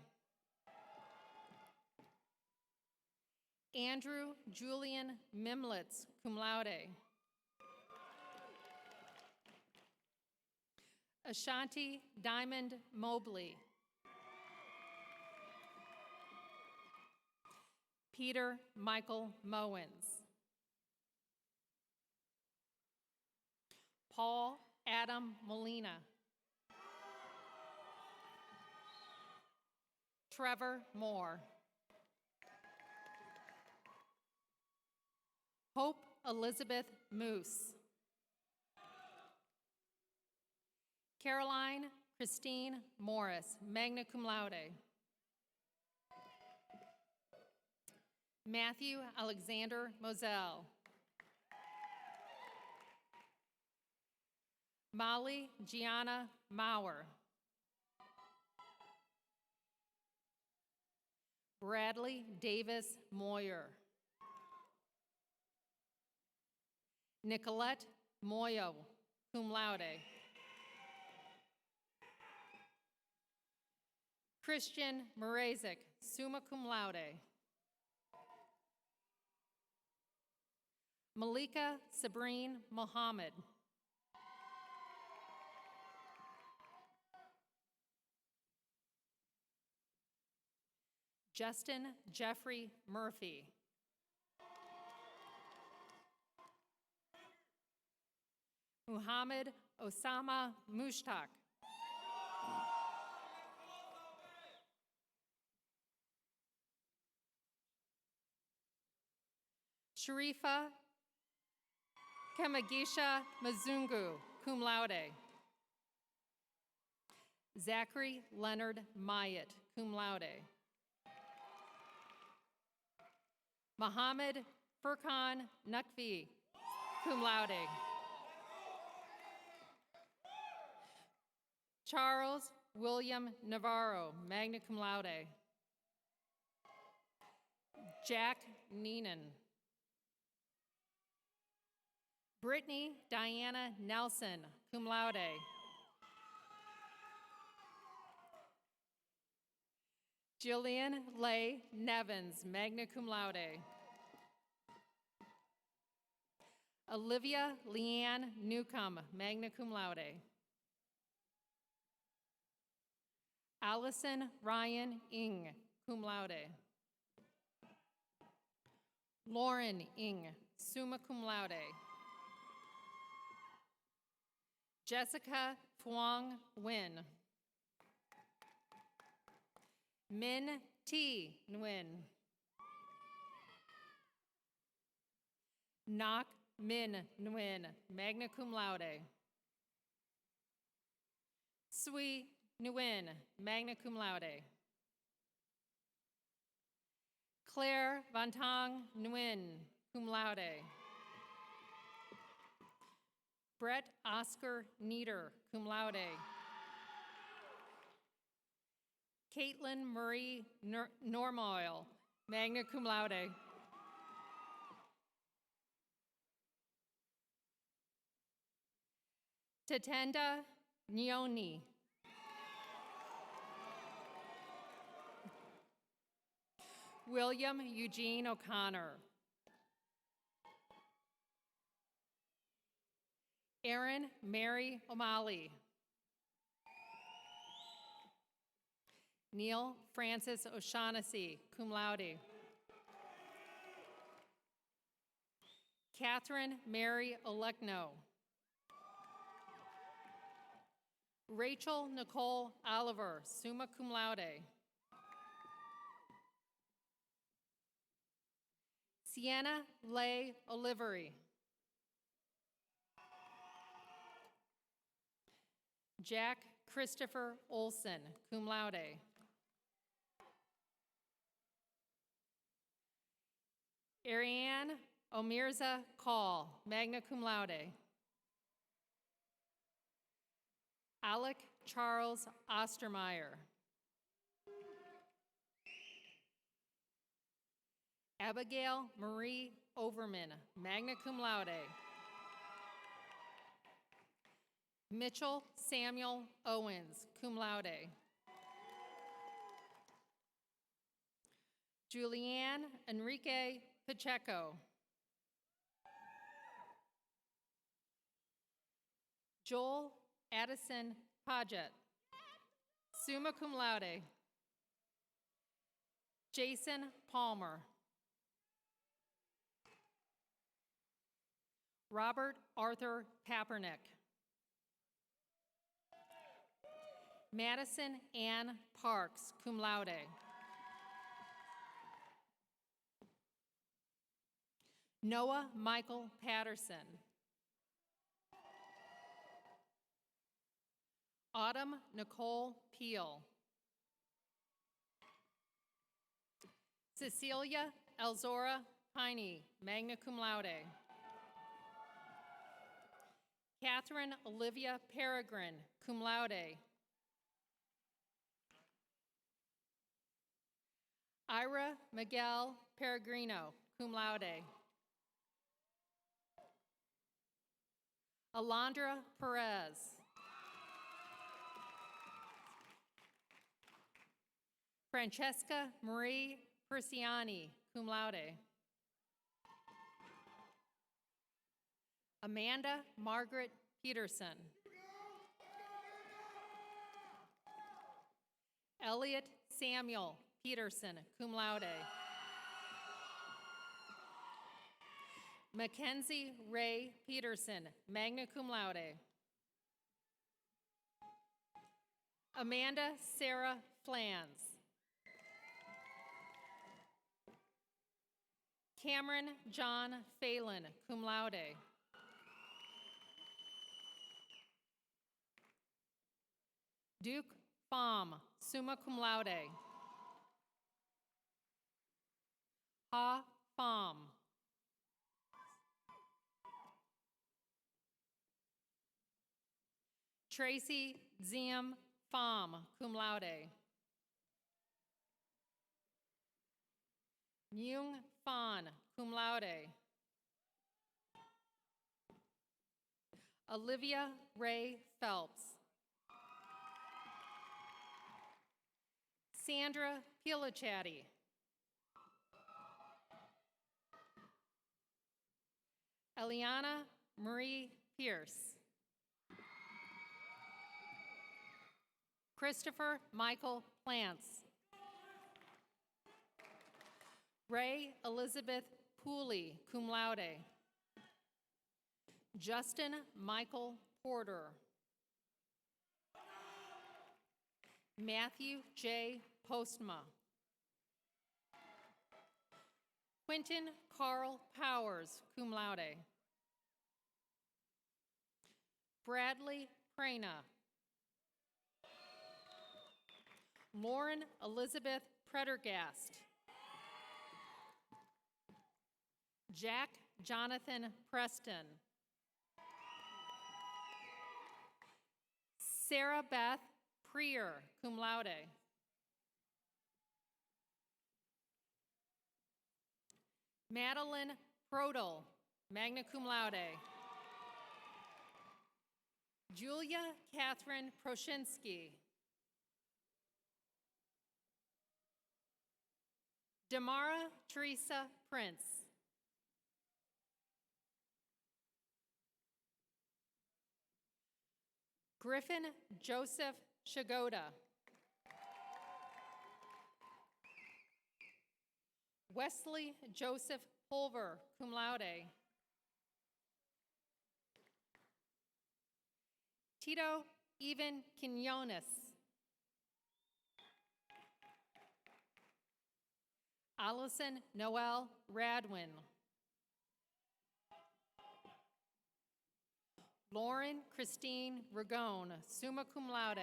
Andrew Julian Mimlitz, cum laude. Ashanti Diamond Mobley. Peter Michael Mowens. Paul Adam Molina. Trevor Moore. Hope Elizabeth Moose. Caroline Christine Morris, magna cum laude. Matthew Alexander Moselle. Molly Gianna Maurer. Bradley Davis Moyer. Nicolette Moyo, cum laude. Christian Mrazek, summa cum laude. Malika Sabrine Mohammed. Justin Jeffrey Murphy. Muhammad Osama Mushtaq. Sharifa Kamagisha Mazungu, cum laude. Zachary Leonard Myatt, cum laude. Muhammad Furkan Naqvi, cum laude. Charles William Navarro, magna cum laude. Jack Neenan. Brittany Diana Nelson, cum laude. Jillian Leigh Nevins, magna cum laude. Olivia Leanne Newcomb, magna cum laude. Allison Ryan Ing, cum laude. Lauren Ing, summa cum laude. Jessica Thuong Nguyen. Min T. Nguyen. Nak Min Nguyen, magna cum laude. Sui Nguyen, magna cum laude. Claire Vantang Nguyen, cum laude. Brett Oscar Nieder, cum laude. Caitlin Marie Normoyle, magna cum laude. Tatenda Nyoni. William Eugene O'Connor. Erin Mary O'Malley. Neil Francis O'Shaughnessy, cum laude. Catherine Mary Olekno. Rachel Nicole Oliver, summa cum laude. Sienna Leigh Olivery. Jack Christopher Olson, cum laude. Ariane Omirza Call, magna cum laude. Alec Charles Ostermeyer. Abigail Marie Overman, magna cum laude. Mitchell Samuel Owens, cum laude. Julianne Enrique Pacheco. Joel Addison Paget, summa cum laude. Jason Palmer. Robert Arthur Papernick. Madison Ann Parks, cum laude. Noah Michael Patterson. Autumn Nicole Peel. Cecilia Elzora Piney, magna cum laude. Catherine Olivia Peregrine, cum laude. Ira Miguel Peregrino, cum laude. Alondra Perez. Francesca Marie Persiani, cum laude. Amanda Margaret Peterson. Elliot Samuel Peterson, cum laude. Mackenzie Ray Peterson, magna cum laude. Amanda Sarah Flans. Cameron John Phelan, cum laude. Duke Pham, summa cum laude. Ha Pham. Tracy Ziam Pham, cum laude. Myung Phan, cum laude. Olivia Ray Phelps. Sandra Pilachatti. Eliana Marie Pierce. Christopher Michael Plants. Ray Elizabeth Pooley, cum laude. Justin Michael Porter. Matthew J. Postma. Quentin Carl Powers, cum laude. Bradley Prana. Lauren Elizabeth Predergast. Jack Jonathan Preston. Sarah Beth Prier, cum laude. Madeline Prodel, magna cum laude. Julia Catherine Proshinsky. Damara Teresa Prince. Griffin Joseph Shagoda. Wesley Joseph Pulver, cum laude. Tito Even Quinones. Allison Noel Radwin. Lauren Christine Ragone, summa cum laude.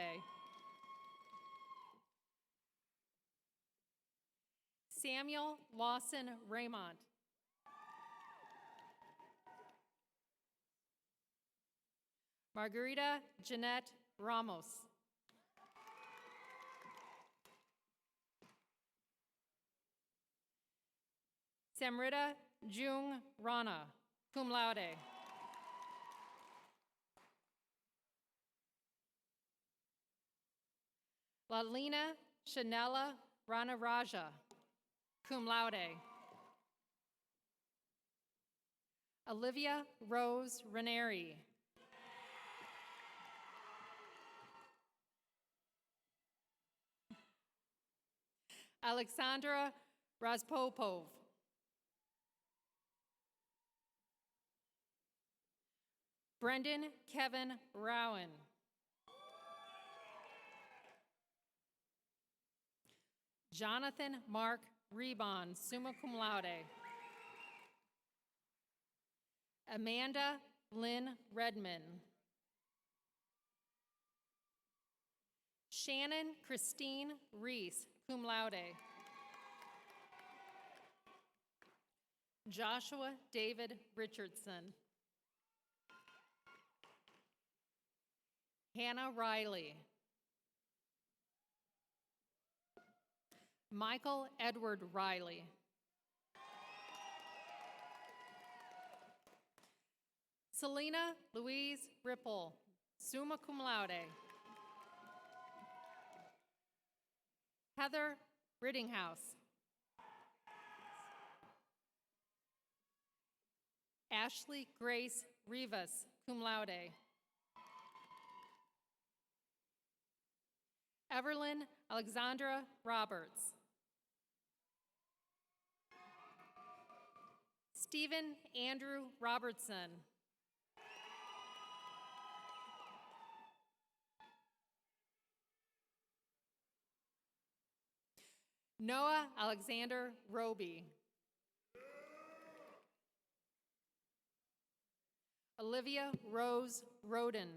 Samuel Lawson Raymond. Margarita Jeanette Ramos. Samrita Jung Rana, cum laude. Lalina Chanela Ranaraja, cum laude. Olivia Rose Ranieri. Alexandra Raspopov. Brendan Kevin Rowan. Jonathan Mark Rebon, summa cum laude. Amanda Lynn Redman. Shannon Christine Reese, cum laude. Joshua David Richardson. Hannah Riley. Michael Edward Riley. Selena Louise Ripple, summa cum laude. Heather Riddinghouse. Ashley Grace Rivas, cum laude. Everlyn Alexandra Roberts. Stephen Andrew Robertson. Noah Alexander Roby. Olivia Rose Roden.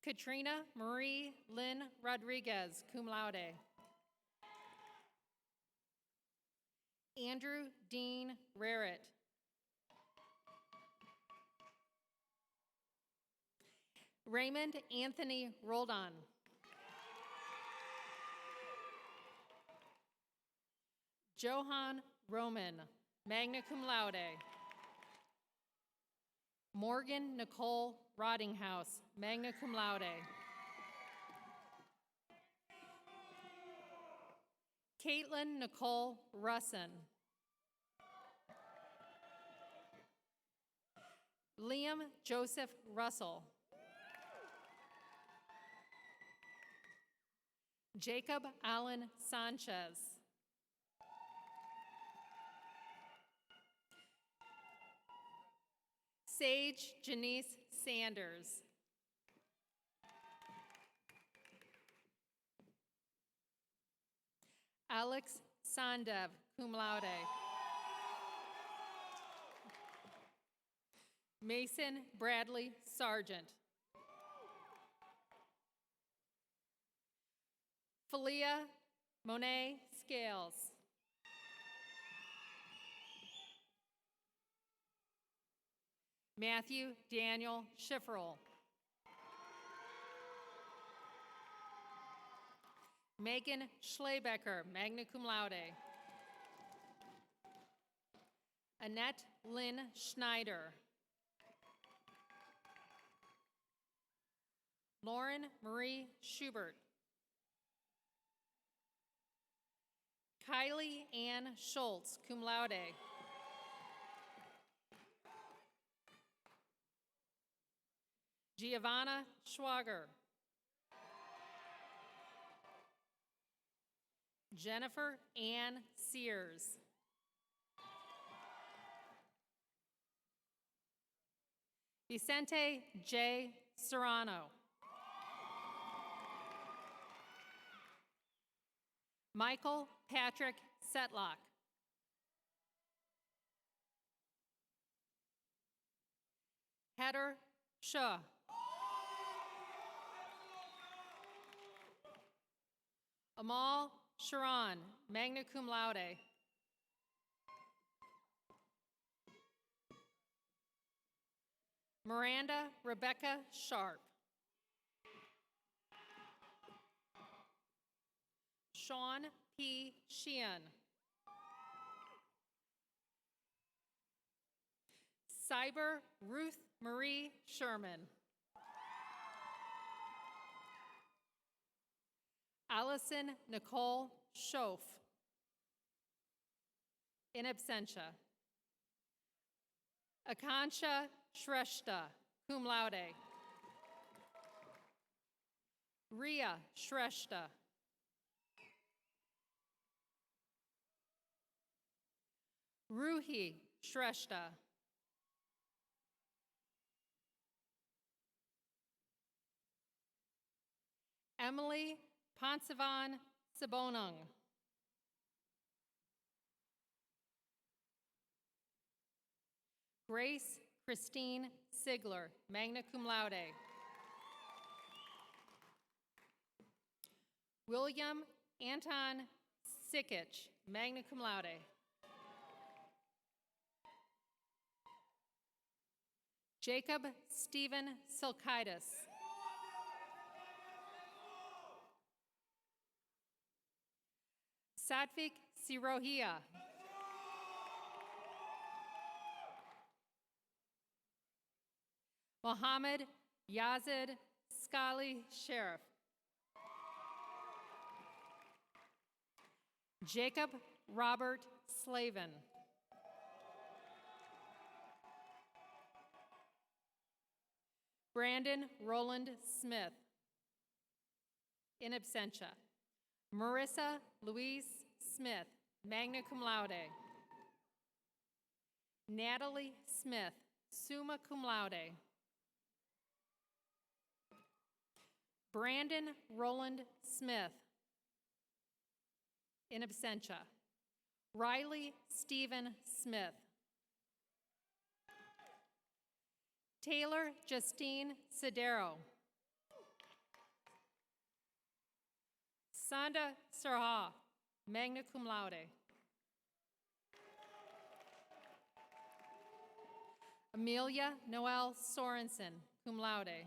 Katrina Marie Lynn Rodriguez, cum laude. Andrew Dean Rarrett. Raymond Anthony Roldan. Johan Roman, magna cum laude. Morgan Nicole Roddinghouse, magna cum laude. Caitlin Nicole Russin. Liam Joseph Russell. Jacob Allen Sanchez. Sage Janice Sanders. Alex Sandev, cum laude. Mason Bradley Sargent. Felia Monet Scales. Matthew Daniel Schifferl. Megan Schlebecker, magna cum laude. Annette Lynn Schneider. Lauren Marie Schubert. Kylie Ann Schultz, cum laude. Giovanna Schwager. Jennifer Ann Sears. Vicente J. Serrano. Michael Patrick Setlock. Heather Shaw. Amal Sharon, magna cum laude. Miranda Rebecca Sharp. Sean He Sheehan. Cyber Ruth Marie Sherman. Allison Nicole Schoaf. In absentia. Akansha Shrestha, cum laude. Ria Shrestha. Ruhi Shrestha. Emily Ponsavan Sabonung. Grace Christine Sigler, magna cum laude. William Anton Sikich, magna cum laude. Jacob Stephen Silkitis. Satvik Sirohia. Mohammed Yazid Skali Sheriff. Jacob Robert Slavin. Brandon Roland Smith. In absentia. Marissa Louise Smith, magna cum laude. Natalie Smith, summa cum laude. Brandon Roland Smith. In absentia. Riley Stephen Smith. Taylor Justine Sedero. Sanda Sarha, magna cum laude. Amelia Noel Sorensen, cum laude.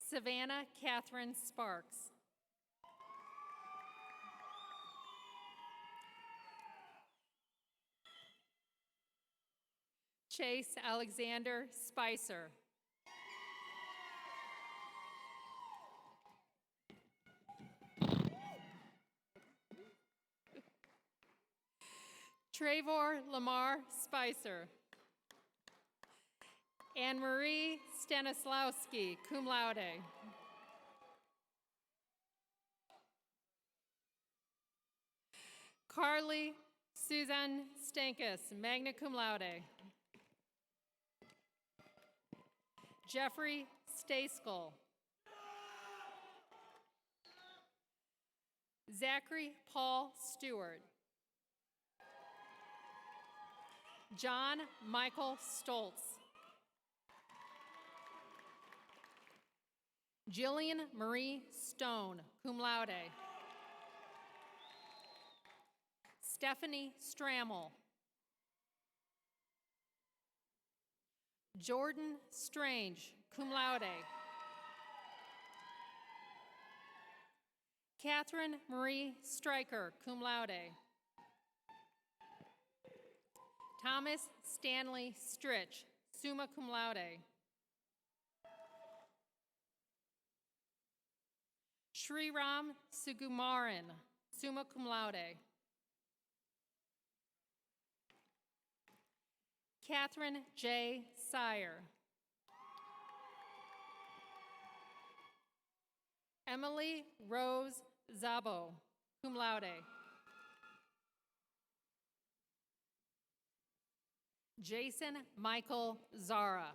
Savannah Catherine Sparks. Chase Alexander Spicer. Trevor Lamar Spicer. Anne-Marie Stanislawski, cum laude. Carly Susan Stankus, magna cum laude. Jeffrey Staskell. Zachary Paul Stewart. John Michael Stoltz. Jillian Marie Stone, cum laude. Stephanie Strammel. Jordan Strange, cum laude. Catherine Marie Stryker, cum laude. Thomas Stanley Stritch, summa cum laude. Sriram Sugumaran, summa cum laude. Catherine J. Sire. Emily Rose Zabo, cum laude. Jason Michael Zara.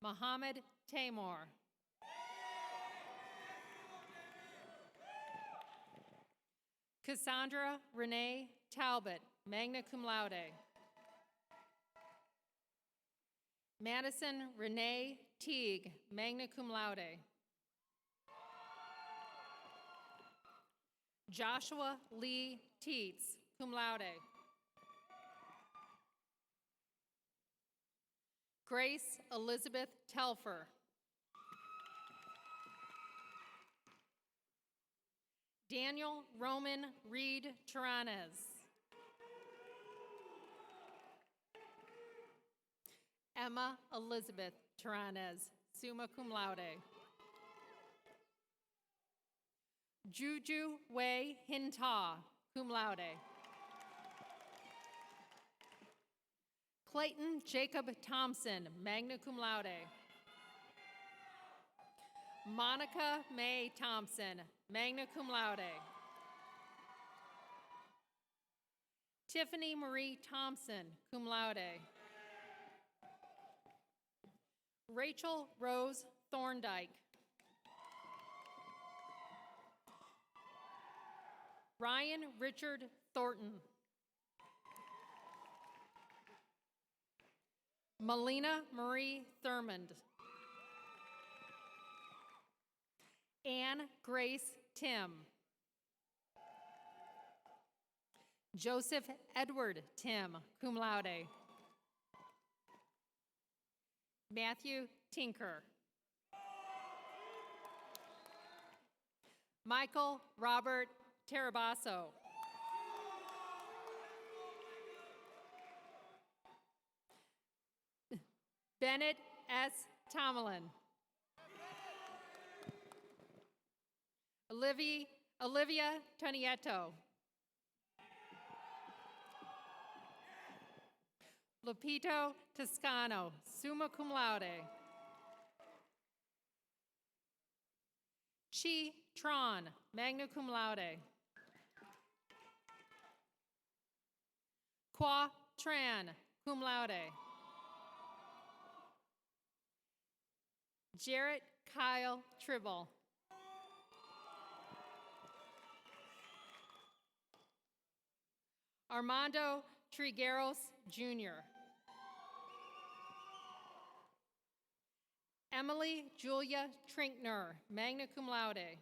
Mohammed Tamor. Cassandra Renee Talbot, magna cum laude. Madison Renee Teague, magna cum laude. Joshua Lee Teets, cum laude. Grace Elizabeth Telfer. Daniel Roman Reed Taranes. Emma Elizabeth Taranes, summa cum laude. Juju Wei Hinta, cum laude. Clayton Jacob Thompson, magna cum laude. Monica Mae Thompson, magna cum laude. Tiffany Marie Thompson, cum laude. Rachel Rose Thorndike. Ryan Richard Thornton. Melina Marie Thurmond. Anne Grace Tim. Joseph Edward Tim, cum laude. Matthew Tinker. Michael Robert Tarabasso. Bennett S. Tomlin. Olivia Tonietto. Lupito Toscano, summa cum laude. Chi Tron, magna cum laude. Qua Tran, cum laude. Jarrett Kyle Tribble. Armando Trigueros Jr. Emily Julia Trinkner, magna cum laude.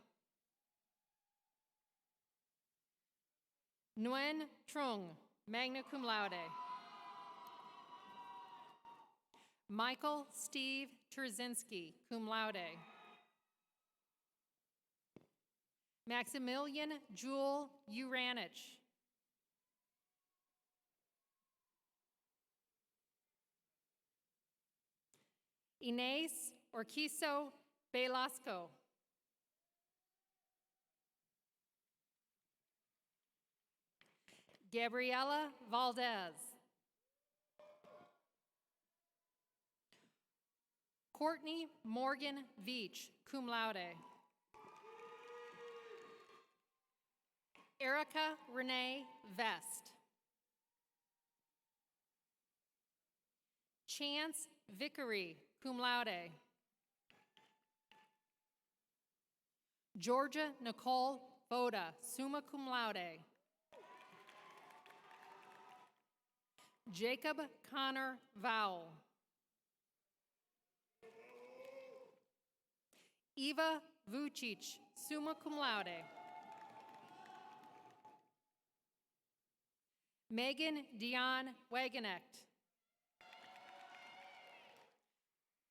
Nguyen Trung, magna cum laude. Michael Steve Trzynski, cum laude. Maximilian Jewel Uranich. Inés Orquizo Velasco. Gabriela Valdez. Courtney Morgan Veach, cum laude. Erica Renee Vest. Chance Vickery, cum laude. Georgia Nicole Boda, summa cum laude. Jacob Connor Vowell. Eva Vucic, summa cum laude. Megan Dion Wagenecht.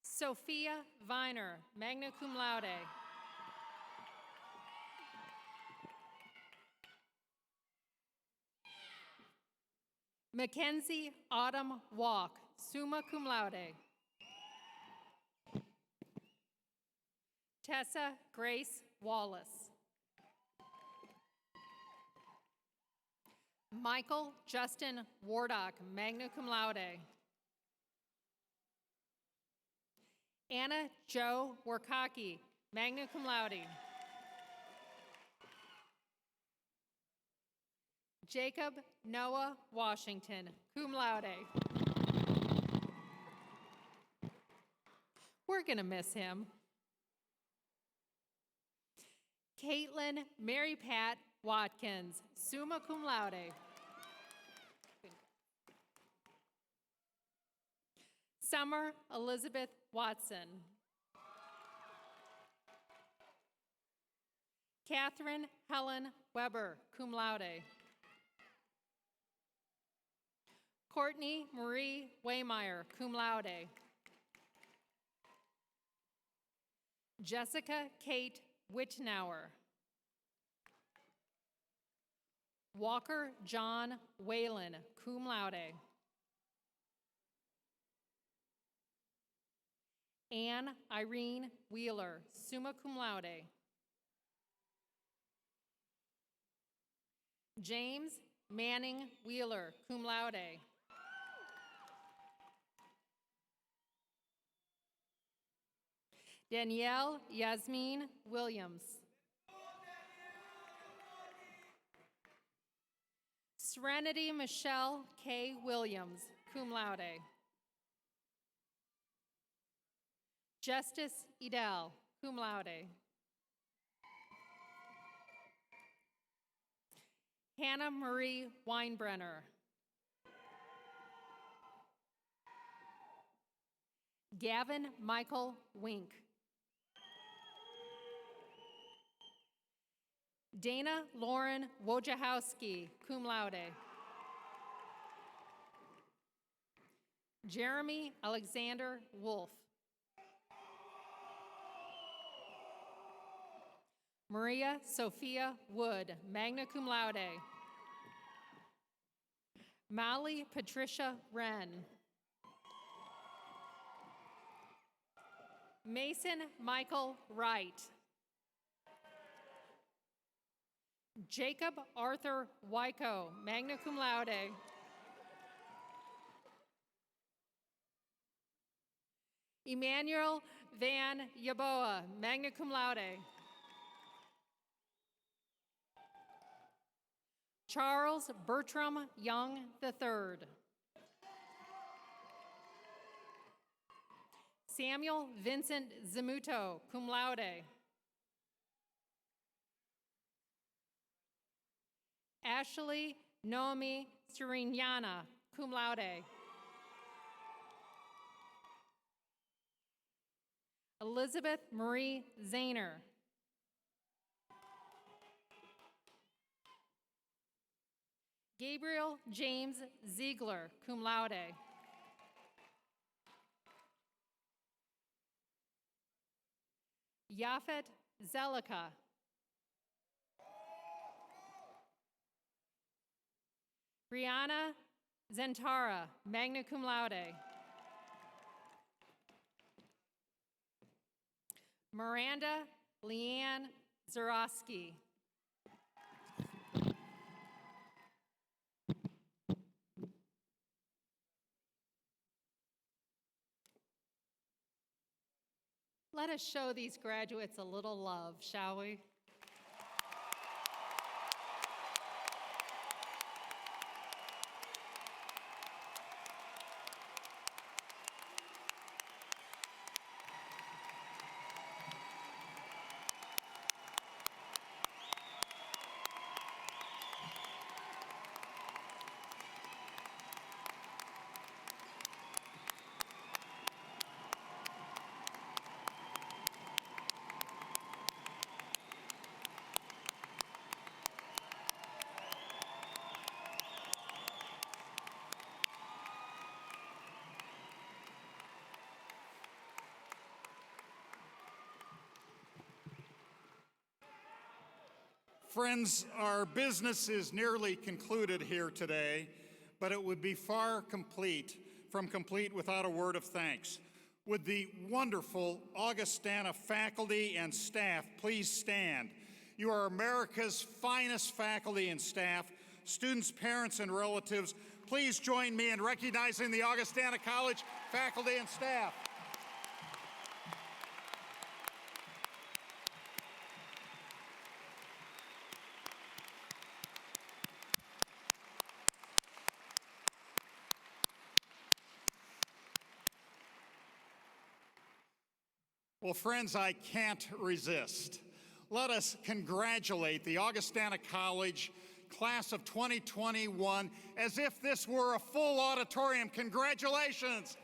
Sophia Viner, magna cum laude. Mackenzie Autumn Walk, summa cum laude. Tessa Grace Wallace. Michael Justin Wardock, magna cum laude. Anna Jo Warkaki, magna cum laude. Jacob Noah Washington, cum laude. We're gonna miss him. Caitlin Mary Pat Watkins, summa cum laude. Summer Elizabeth Watson. Catherine Helen Weber, cum laude. Courtney Marie Waymeyer, cum laude. Jessica Kate Wittenauer. Walker John Whalen, cum laude. Anne Irene Wheeler, summa cum laude. James Manning Wheeler, cum laude. Danielle Yasmin Williams. Serenity Michelle K. Williams, cum laude. Justice Edel, cum laude. Hannah Marie Weinbrenner. Gavin Michael Wink. Dana Lauren Wojciechowski, cum laude. Jeremy Alexander Wolf. Maria Sophia Wood, magna cum laude. Molly Patricia Wren. Mason Michael Wright. Jacob Arthur Wyko, magna cum laude. Emmanuel Van Yaboa, magna cum laude. Charles Bertram Young III. Samuel Vincent Zamuto, cum laude. Ashley Noemi Surignana, cum laude. Elizabeth Marie Zahner. Gabriel James Ziegler, cum laude. Yafet Zelika. Brianna Zentara, magna cum laude. Miranda Leanne Zarowski. Let us show these graduates a little love, shall we? Friends, our business is nearly concluded here today, but it would be far from complete without a word of thanks. Would the wonderful Augustana faculty and staff please stand? You are America's finest faculty and staff. Students, parents, and relatives, please join me in recognizing the Augustana College faculty and staff. Well, friends, I can't resist. Let us congratulate the Augustana College class of 2021 as if this were a full auditorium. Congratulations.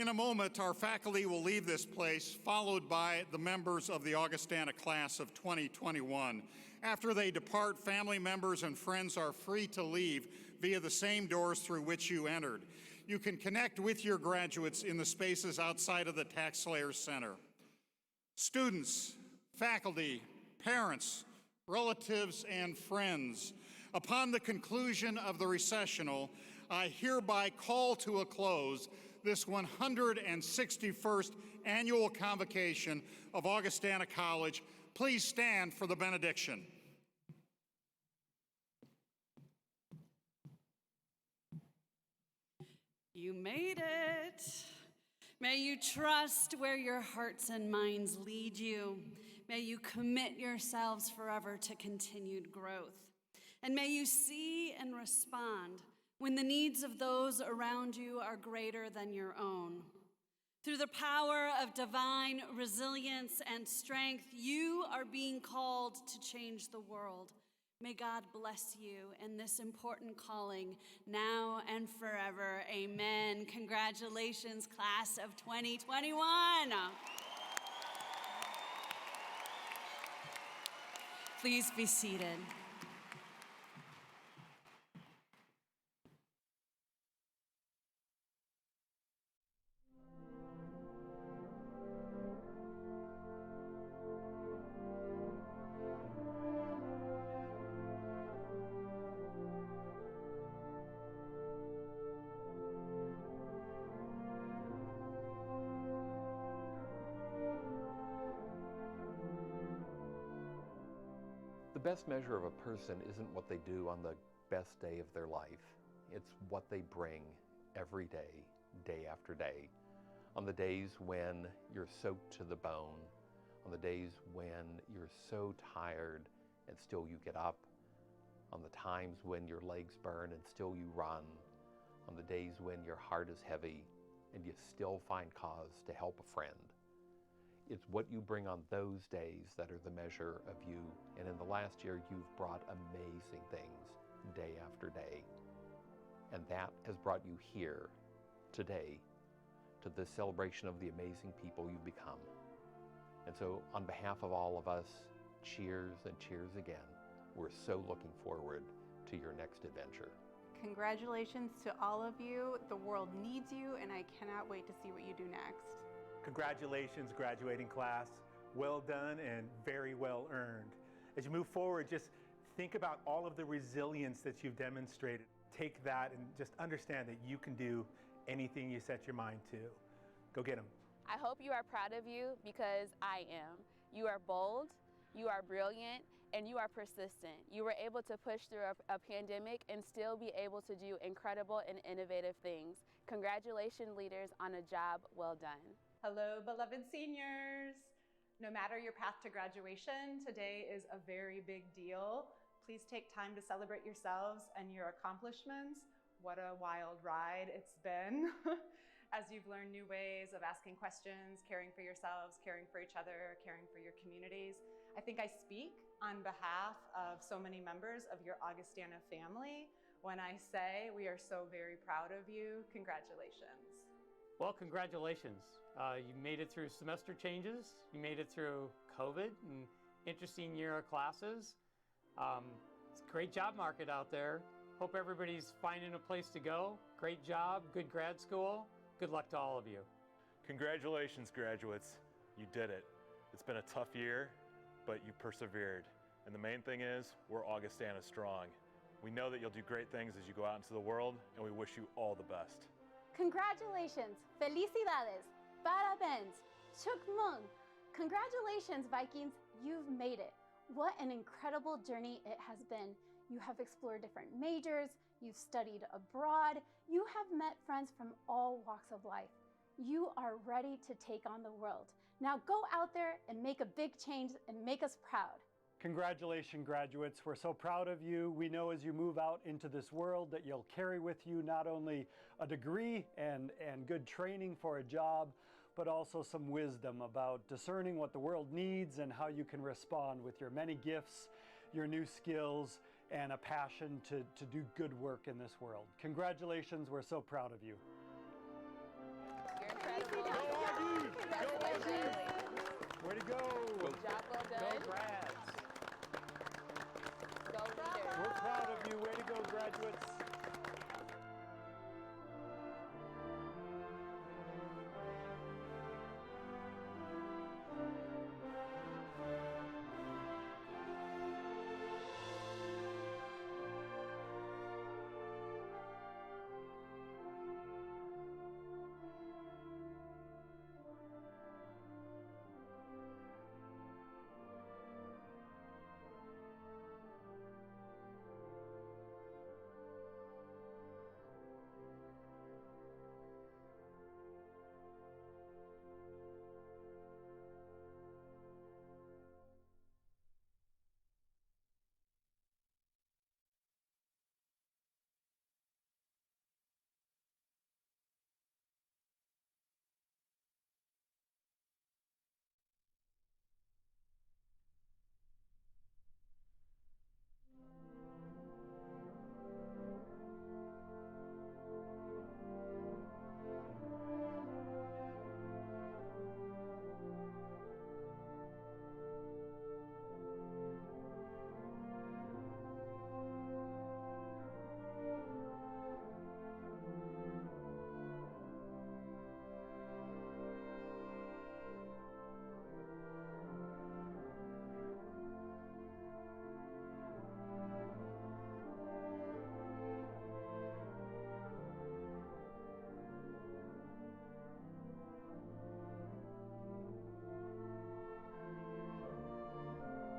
In a moment, our faculty will leave this place, followed by the members of the Augustana class of 2021. After they depart, family members and friends are free to leave via the same doors through which you entered. You can connect with your graduates in the spaces outside of the Tax Slayers Center. Students, faculty, parents, relatives, and friends, upon the conclusion of the recessional, I hereby call to a close this 161st annual convocation of Augustana College. Please stand for the benediction. You made it. May you trust where your hearts and minds lead you. May you commit yourselves forever to continued growth. And may you see and respond when the needs of those around you are greater than your own. Through the power of divine resilience and strength, you are being called to change the world. May God bless you in this important calling now and forever. Amen. Congratulations, class of 2021. Please be seated. The best measure of a person isn't what they do on the best day of their life. It's what they bring every day, day after day. On the days when you're soaked to the bone, on the days when you're so tired and still you get up, on the times when your legs burn and still you run, on the days when your heart is heavy and you still find cause to help a friend. It's what you bring on those days that are the measure of you. And in the last year, you've brought amazing things day after day. And that has brought you here today to this celebration of the amazing people you've become. And so on behalf of all of us, cheers and cheers again. We're so looking forward to your next adventure. Congratulations to all of you. The world needs you, and I cannot wait to see what you do next. Congratulations, graduating class. Well done and very well earned. As you move forward, just think about all of the resilience that you've demonstrated. Take that and just understand that you can do anything you set your mind to. Go get them. I hope you are proud of you because I am. You are bold, you are brilliant, and you are persistent. You were able to push through a pandemic and still be able to do incredible and innovative things. Congratulations, leaders, on a job well done. Hello, beloved seniors. No matter your path to graduation, today is a very big deal. Please take time to celebrate yourselves and your accomplishments. What a wild ride it's been. As you've learned new ways of asking questions, caring for yourselves, caring for each other, caring for your communities. I think I speak on behalf of so many members of your Augustana family when I say we are so very proud of you. Congratulations. Well, congratulations. You made it through semester changes. You made it through COVID and interesting year of classes. It's a great job market out there. Hope everybody's finding a place to go. Great job, good grad school. Good luck to all of you. Congratulations, graduates. You did it. It's been a tough year, but you persevered. And the main thing is, we're Augustana strong. We know that you'll do great things as you go out into the world, and we wish you all the best. Congratulations, felicidades, parabéns, chukmung. Congratulations, Vikings, you've made it. What an incredible journey it has been. You have explored different majors, you've studied abroad, you have met friends from all walks of life. You are ready to take on the world. Now go out there and make a big change and make us proud. Congratulations, graduates. We're so proud of you. We know as you move out into this world that you'll carry with you not only a degree and good training for a job, but also some wisdom about discerning what the world needs and how you can respond with your many gifts, your new skills, and a passion to do good work in this world. Congratulations. We're so proud of you. You're incredible. go. Good job, well done. Go Brad.